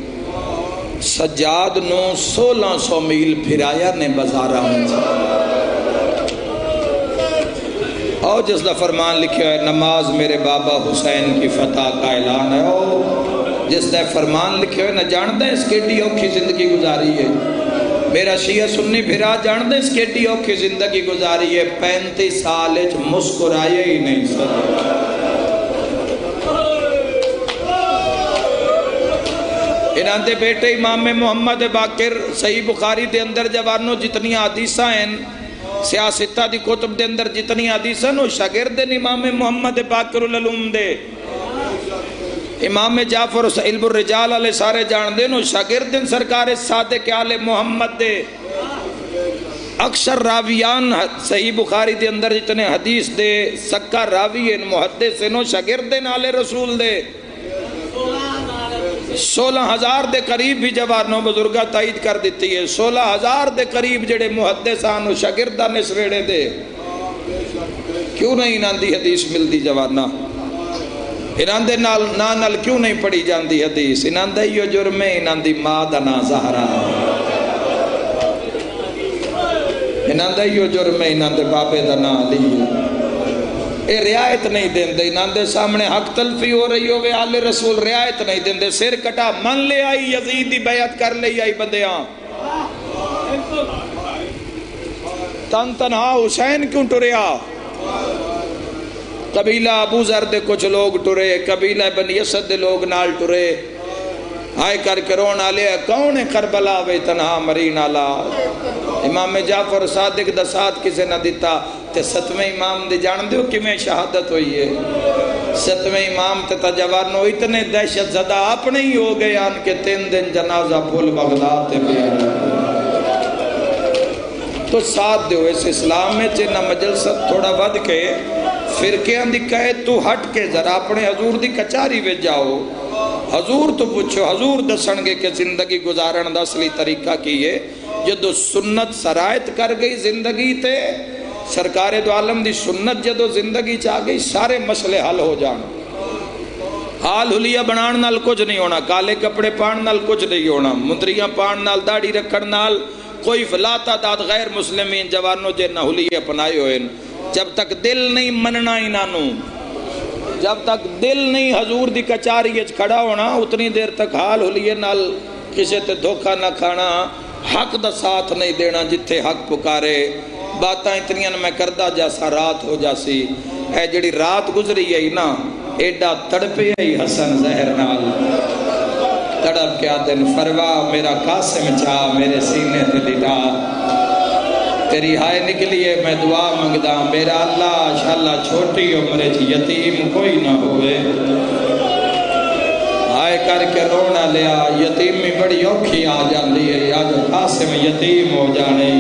سجاد نو 1600 میل پھرایا نے بزارہ میں، اور جس دا فرمان لکھا ہے نماز میرے بابا حسین کی فتح کا اعلان ہے، اور جس دا فرمان لکھا ہے نہ جاندے اس کیٹی اوکھی زندگی گزاری ہے، میرا شیعہ سنی پھرا جاندے اس کیٹی اوکھی زندگی گزاری ہے، 35 سال اچ مسکرائے ہی نہیں سکتا۔ انہاں دے بیٹے امام محمد باقر صحیح بخاری دے اندر جوانوں جتنی حدیثاں ہیں، سیاستہ دی کتب دے اندر جتنی حدیثاں وہ شاگردن امام محمد باقر العلوم دے، امام جعفر علم الرجال علیہ سارے جان دے نو شاگردن سرکار صادق آل محمد دے، اکثر راویان صحیح بخاری دے اندر جتنے حدیث دے سکا راوی ہیں محدث ہیں شاگردن آل رسول دے، 16,000 دے قریب بھی جوانوں بزرگہ تائید کر دیتی ہے، 16,000 دے قریب جڑے محدثان و شاگردان اس ویڑے دے، کیوں نہیں انہاں دی حدیث مل دی جوانہ؟ انہاں دے نال کیوں نہیں پڑھی جان دی حدیث؟ انہاں دے یہ جرم ہے، انہاں دی ماں دا نا زہرا، انہاں دے یہ جرم ہے، انہاں دے بابے دا نا علی، اے رعایت نہیں دیں دے، انہاں دے سامنے حق تلفی ہو رہی ہوئے آل رسول رعایت نہیں دیں دے، سر کٹا من لے آئی یزید دی بیعت کر لے آئی بندیاں، تن تنہا حسین کیوں ٹریا؟ قبیلہ ابو ذر دے کچھ لوگ ٹرے، قبیلہ بنی اسد دے لوگ نال ٹرے، آئے کر کے رون آلے کون ہے کربلا وے تنہا مرین آلا، امام جعفر صادق دا ساتھ کسے نہ دیتا، تے 7ویں امام دے جان دیو کہ میں شہادت ہوئی ہے، 7ویں امام تے تجوانو اتنے دہشت زدہ اپنے ہی ہو گئے آن کے 3 دن جنازہ پھول بغداد تے بھی تو ساتھ دیو اس اسلام میں چنہ مجلست تھوڑا ود کے فرقے اندھی کہے تو ہٹ کے ذرا اپنے حضور دی کچاری وے جاؤ، حضور تو پوچھو، حضور دسنگے کہ زندگی گزارن دا اصلی طریقہ کیے، جدو سنت سرایت کر گئی زندگی تے، سرکار دو عالم دی سنت جدو زندگی چاہ گئی سارے مسئلے حل ہو جان، حال حلیہ بنان نال کچھ نہیں ہونا، کالے کپڑے پان نال کچھ نہیں ہونا، مندریاں پان نال داڑھی رکھن نال کوئی فلاتا داد غیر مسلمین جوانوں جے نہ حلیہ اپنائے ہوئے، جب تک دل نہیں مننا انہوں، جب تک دل نہیں حضور دی کچاری اچ کھڑا ہونا، اتنی دیر تک حال حلیہ نال کسے تے دھوکہ نہ کھانا، حق دا ساتھ نہیں دینا جتھے حق پکارے، باتاں اتنیاں میں کردہ جیسا رات ہو جاسی، اے جڑی رات گزری ہے نا، ایڈا تڑپے ہے حسن زہر نال، تڑپ کیا دن فروا میرا قاسم چاہ میرے سینے تے لٹا، تیری ہائے نکلیے میں دعا منگدا میرا اللہ انشاءاللہ چھوٹی عمرے یتیم کوئی نہ ہوئے، ہائے کر کے رونا لیا، یتیمی بڑی اوکھی آ جاندی ہے، یا جو قاسم یتیم ہو جانے،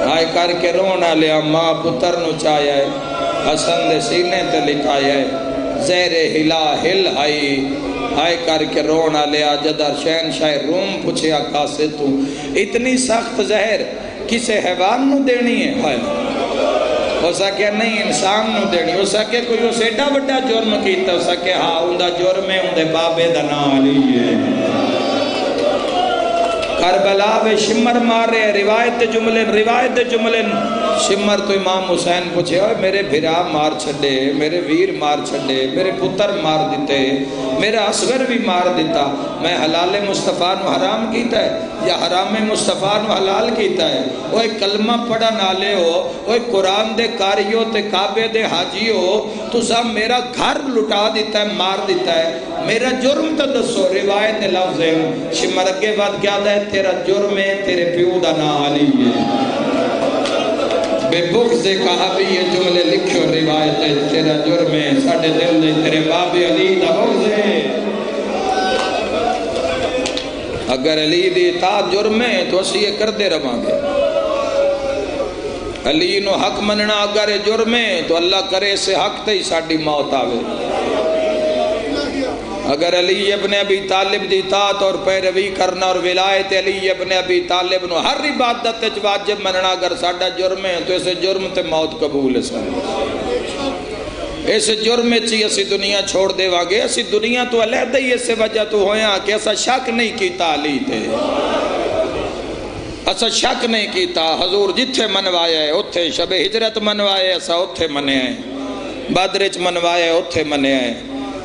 ہائے کر کے رونا لیا، ماں پتر نو چاہیا ہے، حسن دے سینے تے لٹایا ہے، زہر ہلا ہل آئی، ہائے کر کے رونا لیا، جدر شہنشاہ روم پوچھیا کاسے تو اتنی سخت زہر کسے حیوان نو دینی ہے، ہائے ہو سکے نہیں انسان نو دینی، ہو سکے کوئی اسے ایڈا بڑا جرم کیتا، ہو سکے ہاں اندہ جرم ہے اندے بابے دا نا علی ہے، کربلا وے شمر مارے روایت جملن شمر تو امام حسین پوچھے ہوئے میرے بھرا مار چھڑے، میرے ویر مار چھڑے، میرے پتر مار دیتے، میرا اصغر بھی مار دیتا، میں حلال مصطفیٰ نو حرام کیتا ہے یا حرام مصطفیٰ نو حلال کیتا ہے؟ وہ ایک کلمہ پڑھا نالے ہو، وہ ایک قرآن دے کاریو تے کعبے دے حاجی ہو، تو سب میرا گھر لٹا دیتا ہے، مار دیتا ہے، میرا جرم تو دسو۔ روایت لفظ ہے شمر کے بعد کیا ہے؟ تیرا جرم ہے تیرے پیو دا نا علی ہے۔ بے بغض کہا بھی یہ جملے لکھو روایت ہے، تیرا جرم ہے ساڑھے دل دے تیرے باب علی دا بغض ہے۔ اگر علی دی اطاعت جرم ہے تو اسی یہ کر دے رہاں گے۔ علی نو حق مننا اگر جرم ہے تو اللہ کرے سے حق تے ہی ساڑھی موت آوے۔ اگر علی ابن ابی طالب دی اطاعت اور پیروی کرنا اور ولایت علی ابن ابی طالب نو ہر عبادت واجب مننا اگر ساڑھا جرم ہے تو اسے جرم تے موت قبول ہے سارے۔ اس جرم چی اسی دنیا چھوڑ دے واگے، اسی دنیا تو علیحدہ ہی اس سے وجہ تو ہویا کہ ایسا شک نہیں کیتا علی تے، ایسا شک نہیں کیتا۔ حضور جتھے منوایا ہے اتھے شب ہجرت منوایا ہے، ایسا اتھے منے ہیں، بدرچ منوایا ہے اتھے منے ہیں۔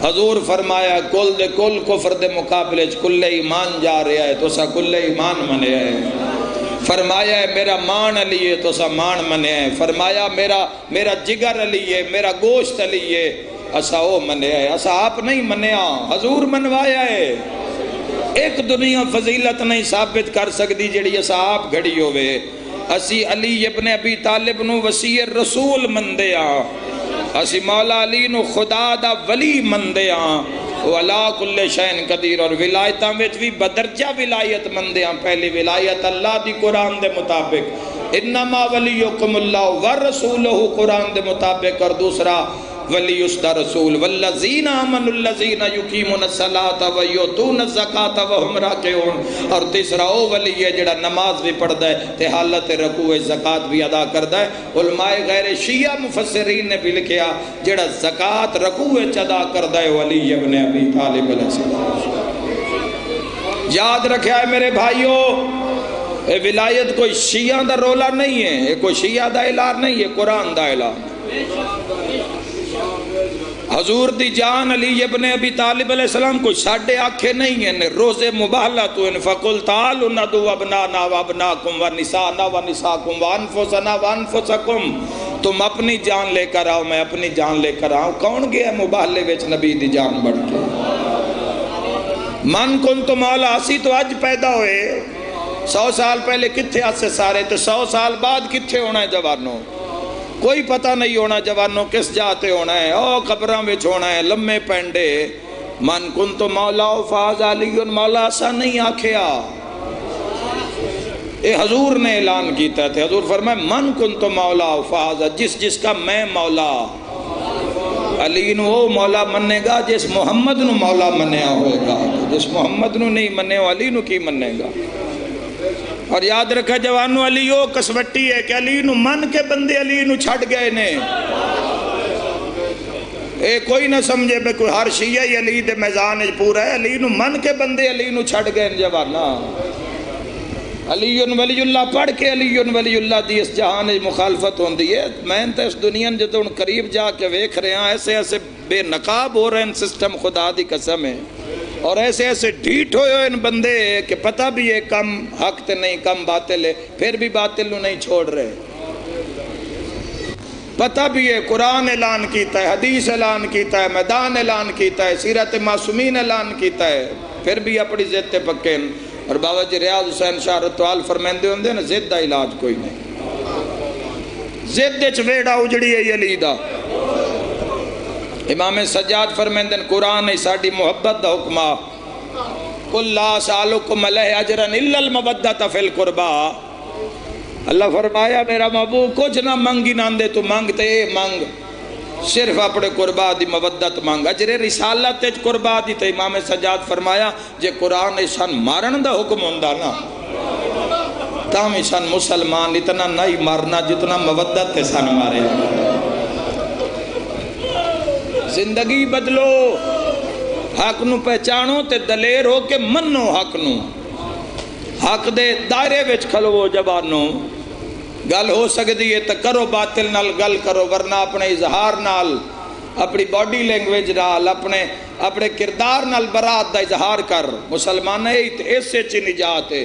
حضور فرمایا کل دے کل کفر دے مقابلے کل ایمان جا رہا ہے تو سا کل ایمان منے ہے۔ فرمایا ہے میرا مان علی ہے تو سا مان منے ہے۔ فرمایا میرا جگر علی ہے، میرا گوشت علی ہے، اسا او منے ہے، اسا آپ نہیں منیا، حضور منوایا ہے۔ ایک دنیا فضیلت نہیں ثابت کر سکتی جڑی اسا آپ گھڑی ہوئے۔ اسی علی ابن ابی طالب نو وسیع رسول مندے آں، اسی مولا علی نو خدا دا ولی مندے آں، وہ علا کل شین قدیر، اور ولایتاں وچ بھی بدرجہ ولایت مندے آں۔ پہلی ولایت اللہ دی قرآن دے مطابق انما ولیکم اللہ ورسولہ قرآن دے مطابق، اور دوسرا ولی اس دا رسول والذین آمنوا الذین یقیمون الصلاۃ ویؤتون الزکاۃ وہم راکعون، اور تیسرا او ولی ہے جڑا نماز بھی پڑھدا ہے تے حالت رکوع زکوٰۃ بھی ادا کردا ہے۔ علماء غیر شیعہ مفسرین نے بھی لکھیا جڑا زکوٰۃ رکوع ادا کردا ہے ولی ابن ابی طالب علیہ السلام۔ یاد رکھیا ہے میرے بھائیو، اے ولایت کوئی شیعہ دا رولا نہیں ہے، یہ کوئی شیعہ دا اعلان نہیں ہے، قرآن دا اعلان۔ حضور دی جان علی ابن ابی طالب علیہ السلام کوئی ساڑھے آنکھیں نہیں ہیں، روز مباہلہ تو ان فَقُلْ تَعَالُوا نَدْعُوا أَبْنَاءَنَا وَأَبْنَاءَكُمْ وَنِسَاءَنَا وَنِسَاءَكُمْ وَأَنفُسَنَا وَأَنفُسَكُمْ، تم اپنی جان لے کر آؤ میں اپنی جان لے کر آؤں۔ کون گیا مباہلے وچ نبی دی جان بڑھ کے؟ من کن تو مولا، اسی تو اج پیدا ہوئے، 100 سال پہلے کتھے آسے سارے، تو 100 سال بعد کتھے ہونا ہے جوانوں؟ کوئی پتہ نہیں ہونا جوانوں کس جاتے ہونا ہے، او قبروں میں ہونا ہے لمے پینڈے۔ من کن تو مولا فاز علی مولا ایسا نہیں آکھیا، اے حضور نے اعلان کیتا تھے۔ حضور فرمائے من کن تو مولا فاز، جس کا میں مولا، علی نو وہ مولا منے گا جس محمد نو مولا منیا ہوئے گا، جس محمد نو نہیں منے ہو علی نو کی منے گا۔ اور یاد رکھا جوانو، علی وہ کسوٹی ہے کہ علی نو من کے بندے علی نو چھڑ گئے نے۔ اے کوئی نہ سمجھے بے کوئی ہر شیعہ ہی علی دے میزان پورا ہے، علی نو من کے بندے علی نو چھڑ گئے جوانا۔ علی ولی اللہ پڑھ کے علی ولی اللہ دی اس جہان مخالفت ہوندی ہے۔ میں تو اس دنیا جدوں قریب جا کے ویکھ رہے ہیں، ایسے ایسے بے نقاب ہو رہے ہیں سسٹم، خدا دی قسم ہے، اور ایسے ایسے ڈھیٹ ہوئے ان بندے کہ پتہ بھی ہے کم حق تے نہیں کم باطل ہے، پھر بھی باطل نو نہیں چھوڑ رہے۔ پتہ بھی ہے قرآن اعلان کیتا ہے، حدیث اعلان کیتا ہے، میدان اعلان کیتا ہے، سیرت معصومین اعلان کیتا ہے، پھر بھی اپنی ضد تے پکے۔ اور بابا جی ریاض حسین شاہ رتوال فرمیندے ہوندے نا، ضد دا علاج کوئی نہیں، ضد وچ ویڑا اجڑی ہے علی دا۔ امام سجاد فرمیندے قرآن ہے ساڑی محبت دا حکمہ، قُلْ لَا أَسْأَلُكُمْ عَلَيْهِ أَجْرًا إِلَّا الْمَوَدَّةَ فِي الْقُرْبَى۔ اللہ فرمایا میرا محبوب کچھ نہ مانگی نہ دے، تو مانگتے مانگ، صرف اپنے قربا دی مودت مانگ، اجر رسالت تیج قربا دی۔ تو امام سجاد فرمایا جے قرآن ایسان مارن دا حکم ہوندہ نا، تاہم ایسان مسلمان اتنا نہیں مارنا جتنا مودت ایسان مارے۔ زندگی بدلو، حق نو پہچانو تے دلیر ہو کے منو حق نو، حق دے دائرے وچ کھلو جوانو۔ گل ہو سکتی ہے تو کرو باطل نال گل کرو، ورنہ اپنے اظہار نال، اپنی باڈی لینگویج نال، اپنے کردار نال برات دا اظہار کر۔ مسلمان اس سے نجات ہے۔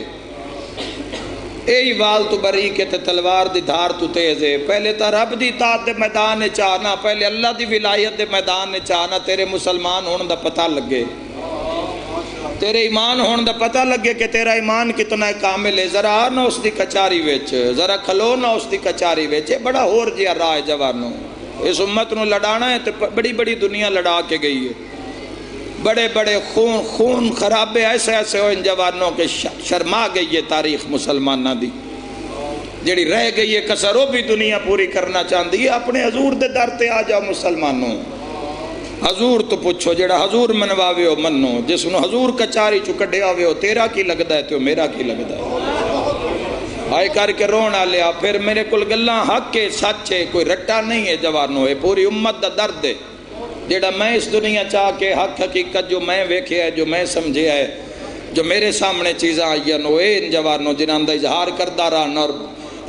اے وال تو بری کے تے تلوار دی دھار تو تیز ہے۔ پہلے تا رب دی اطاعت دے میدان نے چاہنا، پہلے اللہ دی ولایت دے میدان نے چاہنا، تیرے مسلمان ہون دا پتہ لگے، تیرے ایمان ہون دا پتہ لگے کہ تیرا ایمان کتنا کامل ہے۔ ذرا آنا اس دی کچاری ویچ، ذرا کھلونا اس دی کچاری ویچ۔ بڑا ہور جیا راہ ہے جوانوں، اس امت نو لڑانا ہے تو بڑی بڑی دنیا لڑا کے گئی ہے، بڑے بڑے خون خرابے ایسے ایسے ہو ان جوانوں کے شرما گئی ہے تاریخ مسلمانہ دی، جڑی رہ گئی ہے کسر وہ بھی دنیا پوری کرنا چاہتی ہے۔ اپنے حضور دے در تے آ جاؤ مسلمانوں، حضور تو پوچھو، جڑا حضور منواوے ہو منو، جس نو حضور کچاری چو کڈیا ہوئے ہو، تیرا کی لگدا ہے تو میرا کی لگدا ہے؟ آئے کر کے رونا لیا، پھر میرے کل گلاں حق کے سچ ہے، کوئی رٹا نہیں ہے جوانوں، ہے پوری امت دا درد ہے جیڑا میں اس دنیا چاہ کے حق حقیقت جو میں ویکھے ہے، جو میں سمجھے ہے، جو میرے سامنے چیزاں آئیاں نو اے ان جوانوں جنہاں دا اظہار کردہ رہنا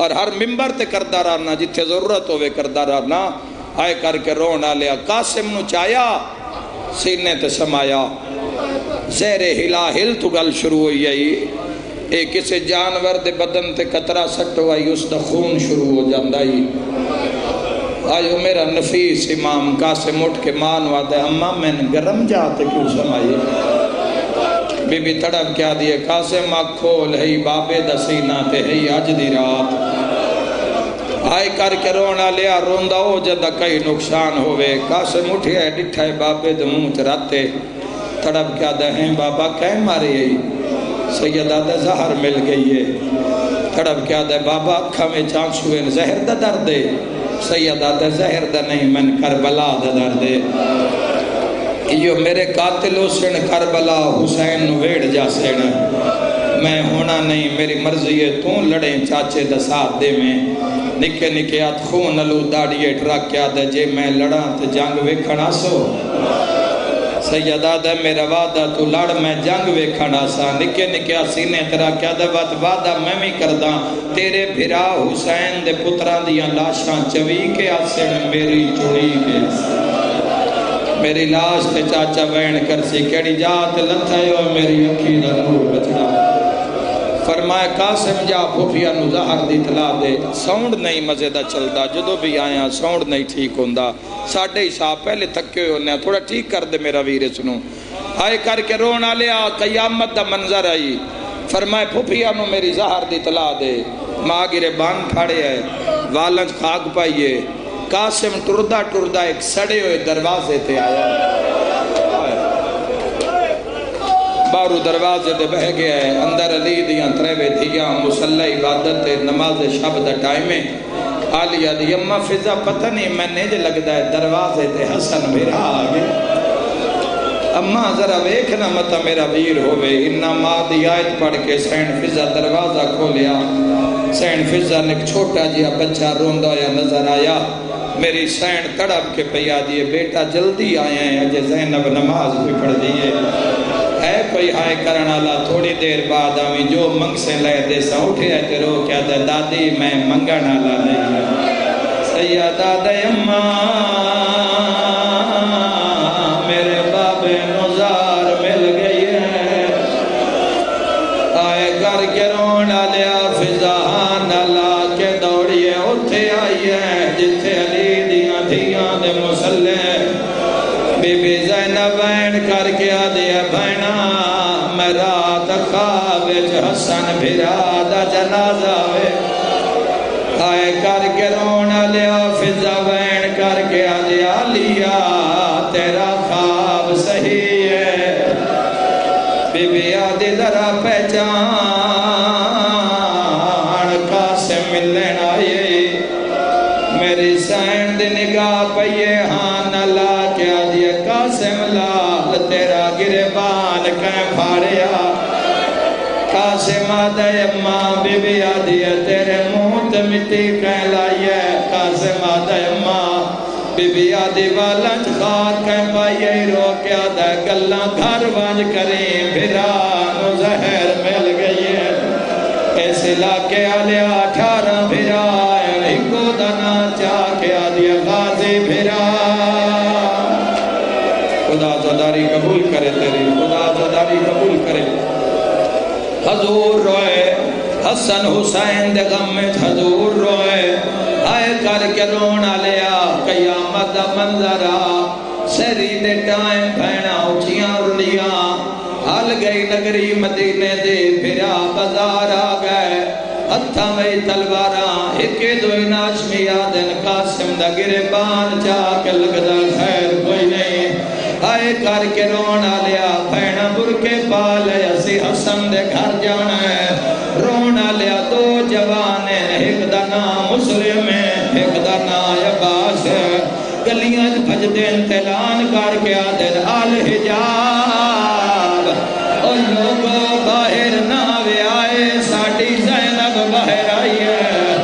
اور ہر ممبر تے کردہ رہنا، جتھے ضرورت ہوئے کردہ رہنا۔ آئے کر کے رونا لیا، قاسم نو چایا سینے تے سمایا، زہر ہلا ہل تو گل شروع ہوئی آئی، اے کسے جانور دے بدن تے قطرہ سٹو آئی، اس دا خون شروع ہو جاندائی۔ آئیو میرا نفیس امام قاسم اٹھ کے مانوا دے، اماں میں نے گرم جاتے کیوں سمائی؟ بی بی تڑپ کیا دیئے، قاسم آنکھ کھول ہے بابے دا سینہ تے ہے آج دی رات۔ آئے کر کے رونا لیا، روندہ ہو جدہ کئی نقصان ہوئے، قاسم اٹھے ہے ڈٹھا ہے بابے دے منہ چراتے، تڑپ کیا دے ہیں بابا کہیں مارے ہے، سیدہ دے زہر مل گئی ہے، تڑپ کیا دے بابا اکھا میں چانسوئے زہر دا دردے، سیدہ دے زہر دا نہیں من کربلا دا دردے۔ یہ میرے قاتلوں سن کربلا حسین ویڑ جا سن، میں ہونا نہیں میری مرضی ہے، تو لڑیں چاچے دا ساتھ دے میں، نکے نکے آت خون علو داڑیے ٹرک کیا دے، جے میں لڑاں تے جنگ ویکھنا سو، سیدہ دے میرا وعدہ تو لڑ میں جنگ ویکھنا سا، نکے نکے آت سینے ترا کیا دے وعدہ میں بھی کرداں، تیرے بھرا حسین دے پتران دیاں لاشاں چوی کے آسن میری چوڑی کے، میری لاش تے چاچا بین کر سی کیڑی جات لتھائیو میری اکھی دا نور بچڑا۔ فرمائے قاسم جا پھوپیا نو زہر دی اطلاع دے، ساؤنڈ نہیں مزے دا چلدا، جدو بھی آیا ساؤنڈ نہیں ٹھیک ہوندا، ساڑھے ہی صاحب پہلے تھکے ہونے تھوڑا ٹھیک کر دے میرا ویر سنو۔ آئے کر کے رونا لیا، قیامت دا منظر آئی، فرمائے پھوپیا نو میری زہر دی اطلاع دے، ماں گرے بان کھاڑے ہے، والنج خاک پائیے، قاسم ٹردہ ٹردہ ایک سڑے ہوئے دروازے تے آیا، بارو دروازے دے بہ گیا ہے، اندر علی دیاں تریوے دیاں مسلح عبادت نماز شب دا ٹائمیں، آلیہ دی اممہ فضا پتہ نہیں میں نیجے لگتا ہے دروازے دے حسن میرا آگے، اممہ ذرا ویکھنا متا میرا ویر ہوئے، انہا ماں دی آیت پڑھ کے سین فضا دروازہ کھولیا، سین فضا نے چھوٹا جیا بچہ روندہ یا نظر آیا، میری سین تڑپ کے پیا دیئے، بیٹا جلدی آئے ہیں اجے زینب نماز بھی پڑھ دیئے، ہے کوئی آئے کرنا لا تھوڑی دیر بعد آمیں جو منگ سے لے دے سا اٹھے ہے تے رو کیا دے دادی میں منگنا لا نہیں ہے، سیدہ دے اماں میرے بابے نزار مل گئی ہے، آئے کر کے رونا لیا فضاہان لا کے دوڑیے اٹھے آئی ہے، جتھے علی دیاں دھیاں دے مسلح بی بی زینب بین کر کے آدھیا بھینا میں رات خواب حسن بھرا دا جنازہ وے، آئے کر کے رونا لیا فضا بین کر کے آدھیا لیا تیرا خواب صحیح ہے، بی بی آدھی ذرا پہچان قاسم ملن آئی، میری سین دی نگاہ پئیے ہاں نلا کیا دیا قاسم لال تیرا گربان کہیں پھاڑیا، قاسم آدھے اماں بی بی آدھیا تیرے منہ تے مٹی کہیں لائیے، قاسم آدھے اماں بی بی آدھی والنج خار کہیں پائیے رو کیا دے گلہ گھر وانج کریں بھرا نو زہر مل گئی ہے، اس علاقے آلیا 18 بھرا خدا زداری قبول کرے تیری، خدا زداری قبول کرے۔ حضور روئے حسن حسین دے غم میں حضور روئے، آئے کر کے رونا لیا قیامت دا منظرہ، سری دے ٹائم بھینا اچھیاں رلیاں، حال گئی نگری مدینے دے پھرا بازار آ گئے، ہتھا میں تلواراں ایکے دوئی ناشمی آدن قاسم دا گربان چاہ کے لگدا خیر کوئی نہیں، آئے کر کے رونا لیا بھینا برکے پالے اسی حسن دے گھر جانا ہے، رونا لیا دو جوانے ایک دا نام مسلم ہے ایک دا نام عباس ہے، گلیاں بھج دین تلان کر کے آدن آل حجاب، اور لوگوں باہر ناوے آئے ساڑی زینب باہر آئی ہے،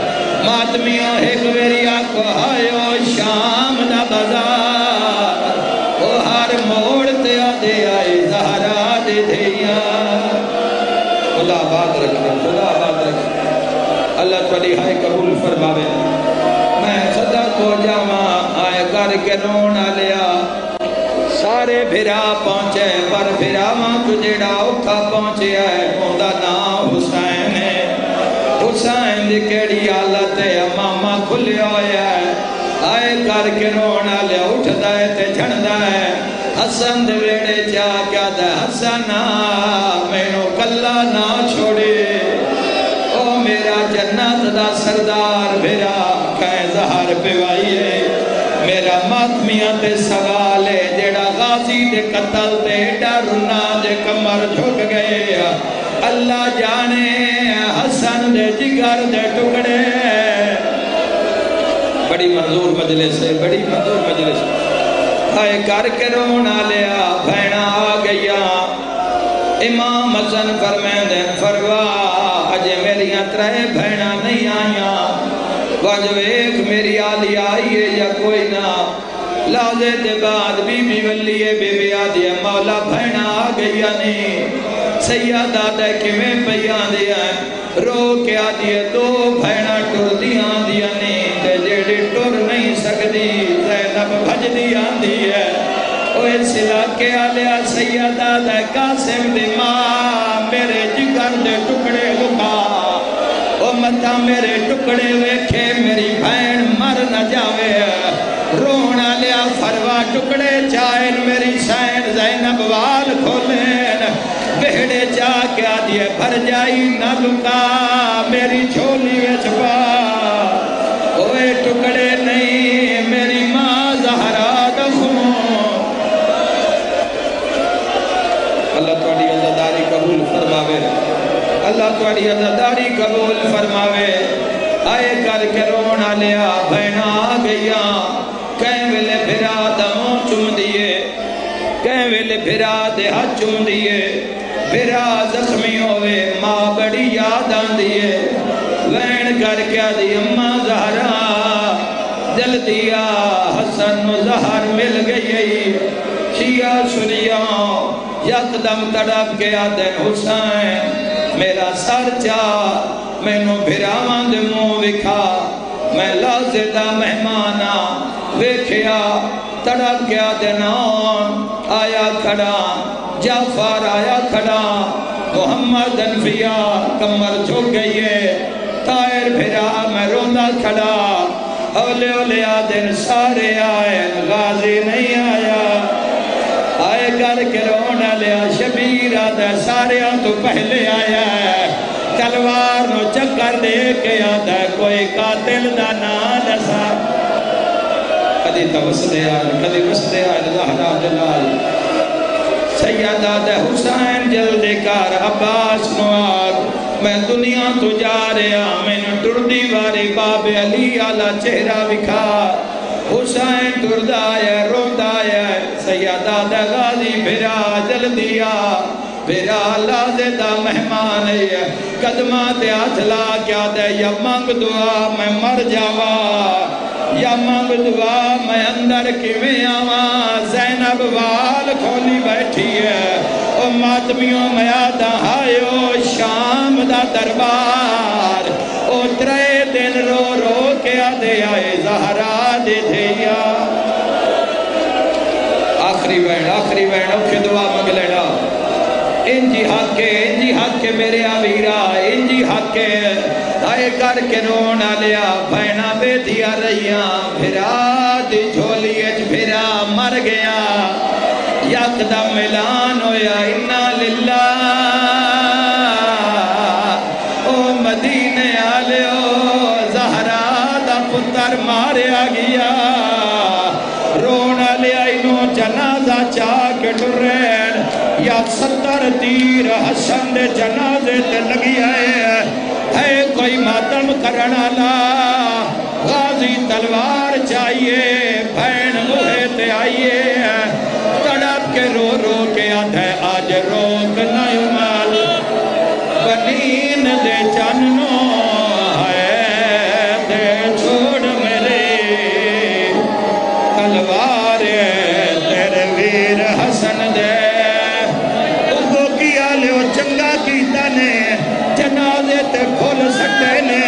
ماتمیوں ایک ویری آکو آئیو شام دا بازار، وہ ہر موڑتے آدھے آئے زہرا دے دھیاں، خدا آباد رکھے، خدا آباد رکھے، اللہ تعالی ہائے قبول فرماوے۔ میں صدا کو جامع آئے کر کے رونا لیا، سارے بھرا پہنچے پر بھرا ماں تجھڑا اکھا پہنچے ہے، اندہ نام حسین ہے، حسین دی کیڑی حالت ہے، ماما کھلے ہوئے ہے، آئے کر کے رونا لیا اٹھ دائے تے جھڑ دائے، حسن دے ویڑے چاہ کیا دائے حسنہ مینو کلا نہ چھوڑے، او میرا جنت دا سردار بھرا کہیں زہر پیوائیے، میرا ماتمیاں تے سوالے جیڑا غازی دے قتل تے ڈرنا دے کمر جھک گئے، اللہ جانے حسن دے جگر دے ٹکڑے، بڑی منظور مجلس ہے، بڑی منظور مجلس ہے، آئے کر کے رونا لیا بھینا آ گیا، امام حسن فرمائیں دیں فروا اجے میریاں ترے بھینا نہیں آیاں، واجو ایک میری آلی آئیے یا کوئی نہ، لازے دے بعد بی بی ولیے بی بی آدھے مولا بھینا آ گیا نہیں، سیادہ دے کمیں پیان دیا رو کے آدھے دو بھینا ٹر دیاں دیا نہیں، تے جیڑی ٹر نہیں سکتی زینب بھج دیاں دیا، اوہ سلا کے آلیا سیادہ دے قاسم دی ماں میرے جگر دے ٹکڑے لکا، او متا میرے ٹکڑے ویکھے میری بھین مر نہ جاوے، رونا لیا فروا ٹکڑے چاہن میری سین زینب وال کھولین، بہڑے جا کیا دیے بھر جائی نہ لکا میری جھولی وچ پا، اوے ٹکڑے نہیں میری ماں زہرا دخون، اللہ تواڈی عزاداری قبول فرماوے، اللہ تواڈی عزاداری قبول فرماوے، آئے کر کے رونا لیا بھینا آ گیا، کہیں ویلے بھرا دموں چم دیے، کہیں ویلے بھرا دے ہاتھ چم دیے، بھرا زخمی ہوئے ماں بڑی یاد آن دیے، وین کر کیا دی اماں زہرا دل دیا حسن و زہر مل گئی، شیعہ سنیاں یکدم تڑپ گیا دن حسین میرا سر چاہ مینو بھراواں دے منہ وکھا، میں لازدہ مہمانا ویکھیا تڑپ گیا دنان آیا کھڑا، جعفر آیا کھڑا، محمد انفیاء کمر جھک گئی ہے، طائر بھرا میں روندہ کھڑا، اولے اولے آدن سارے آئے غازی نہیں آیا، آئے کر کے رونا لیا شبیر آدھے سارے تو پہلے آیا ہے، تلوار نو چکر دے کے آدھے کوئی قاتل دا نان سا، کدی توسدے آئے کدی وسدے آئے زہرا جلال، سیدہ دے حسین جلدی کر عباس نو آگ، میں دنیا تو جا رہا میں ٹردی واری باب علی آلہ چہرہ بکھا، حسین ٹردہ ہے روندہ ہے، سیدہ دے غازی بھرا جلدی آ، بھرا لازدہ مہمان ہے، قدمات اتلا کیا دے یا مانگ دعا میں مر جاوا، یا مانگ دعا میں اندر کیویں آواں، زینب وال کھولی بیٹھی ہے، او ماتمیوں میں آدھا آئیو شام دا دربار، او ترے دن رو رو کے آدھے آئے زہرا دے دھیا، آخری آخری بین اوکھے دعا منگ لینا انجی حق کے میرے آویرہ انجی حق کے آئے کر کے رونا لیا بہنا بیٹیا رہیاں پھرا دی جھولیج پھرا مر گیا یکدم اعلان ہویا انا للہ او مدینے آلیو زہرا دا پتر ماریا گیا رونا لیا انہوں جنازہ چاک ڈرین یا 70 تیر حسن دے جنازے تے لگی ہے کوئی ماتم کرنا لا غازی تلوار چاہیے بین موہے تے آئیے تڑپ کے رو رو کے آدھے آج روک نہیں مال بنین دے جننوں ہے دے چھوڑ میرے تلوار تیرے ویر حسن دے اگو کیا لیو چنگا کیتا نے جنازے تے کھول سکتے نے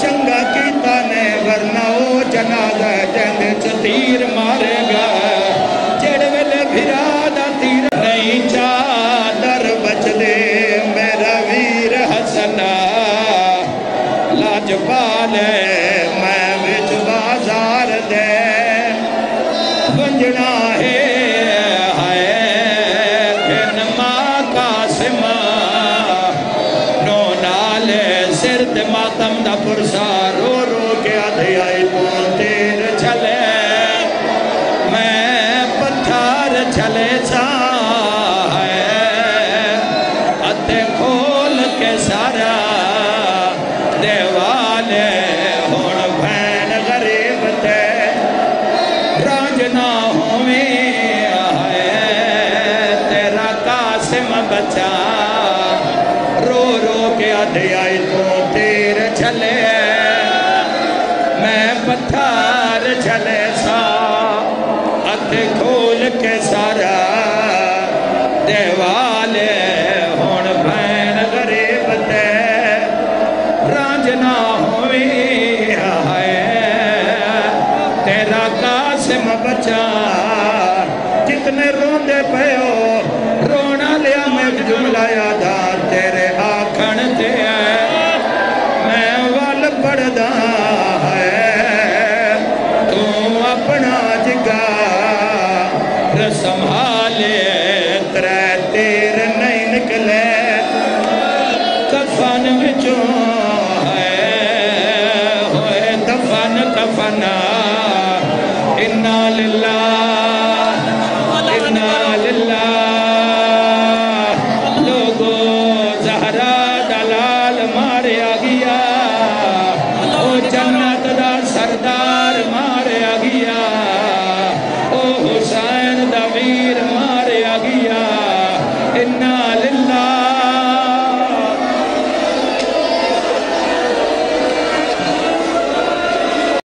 چنگا کیتا نے ورنہ وہ جنازہ جہندے تیر مارے گا جڑ ویلے بھرا دا تیر نہیں چادر بچ دے میرا ویر حسن لاجوال میں وچ بازار دے ونجنا ہے ماتم دا پرسا رو رو کے آدھے آئی پون تیر چھلے میں پتھار چھلے چاہے ادھے کھول کے سارا دیوالے ہون بھین غریب تے راجنا ہوئے تیرا قاسم بچا رو رو کے آدھے آئی پون تیر چھلے میں پتھار چھلے سا اتھے کھول کے سارا دیوالے ہون بین غریب تے رانجنا ہوئی تیرا قاسم بچا جتنے روندے پیو رونا لیا میں جملہ یادا تیرے آکھن تے پڑھدا ہے تو اپنا جگہ سنبھالے ترے تیر نہیں نکلے کفن وچوں ہے ہوئے دفن کفنا انا للہ انا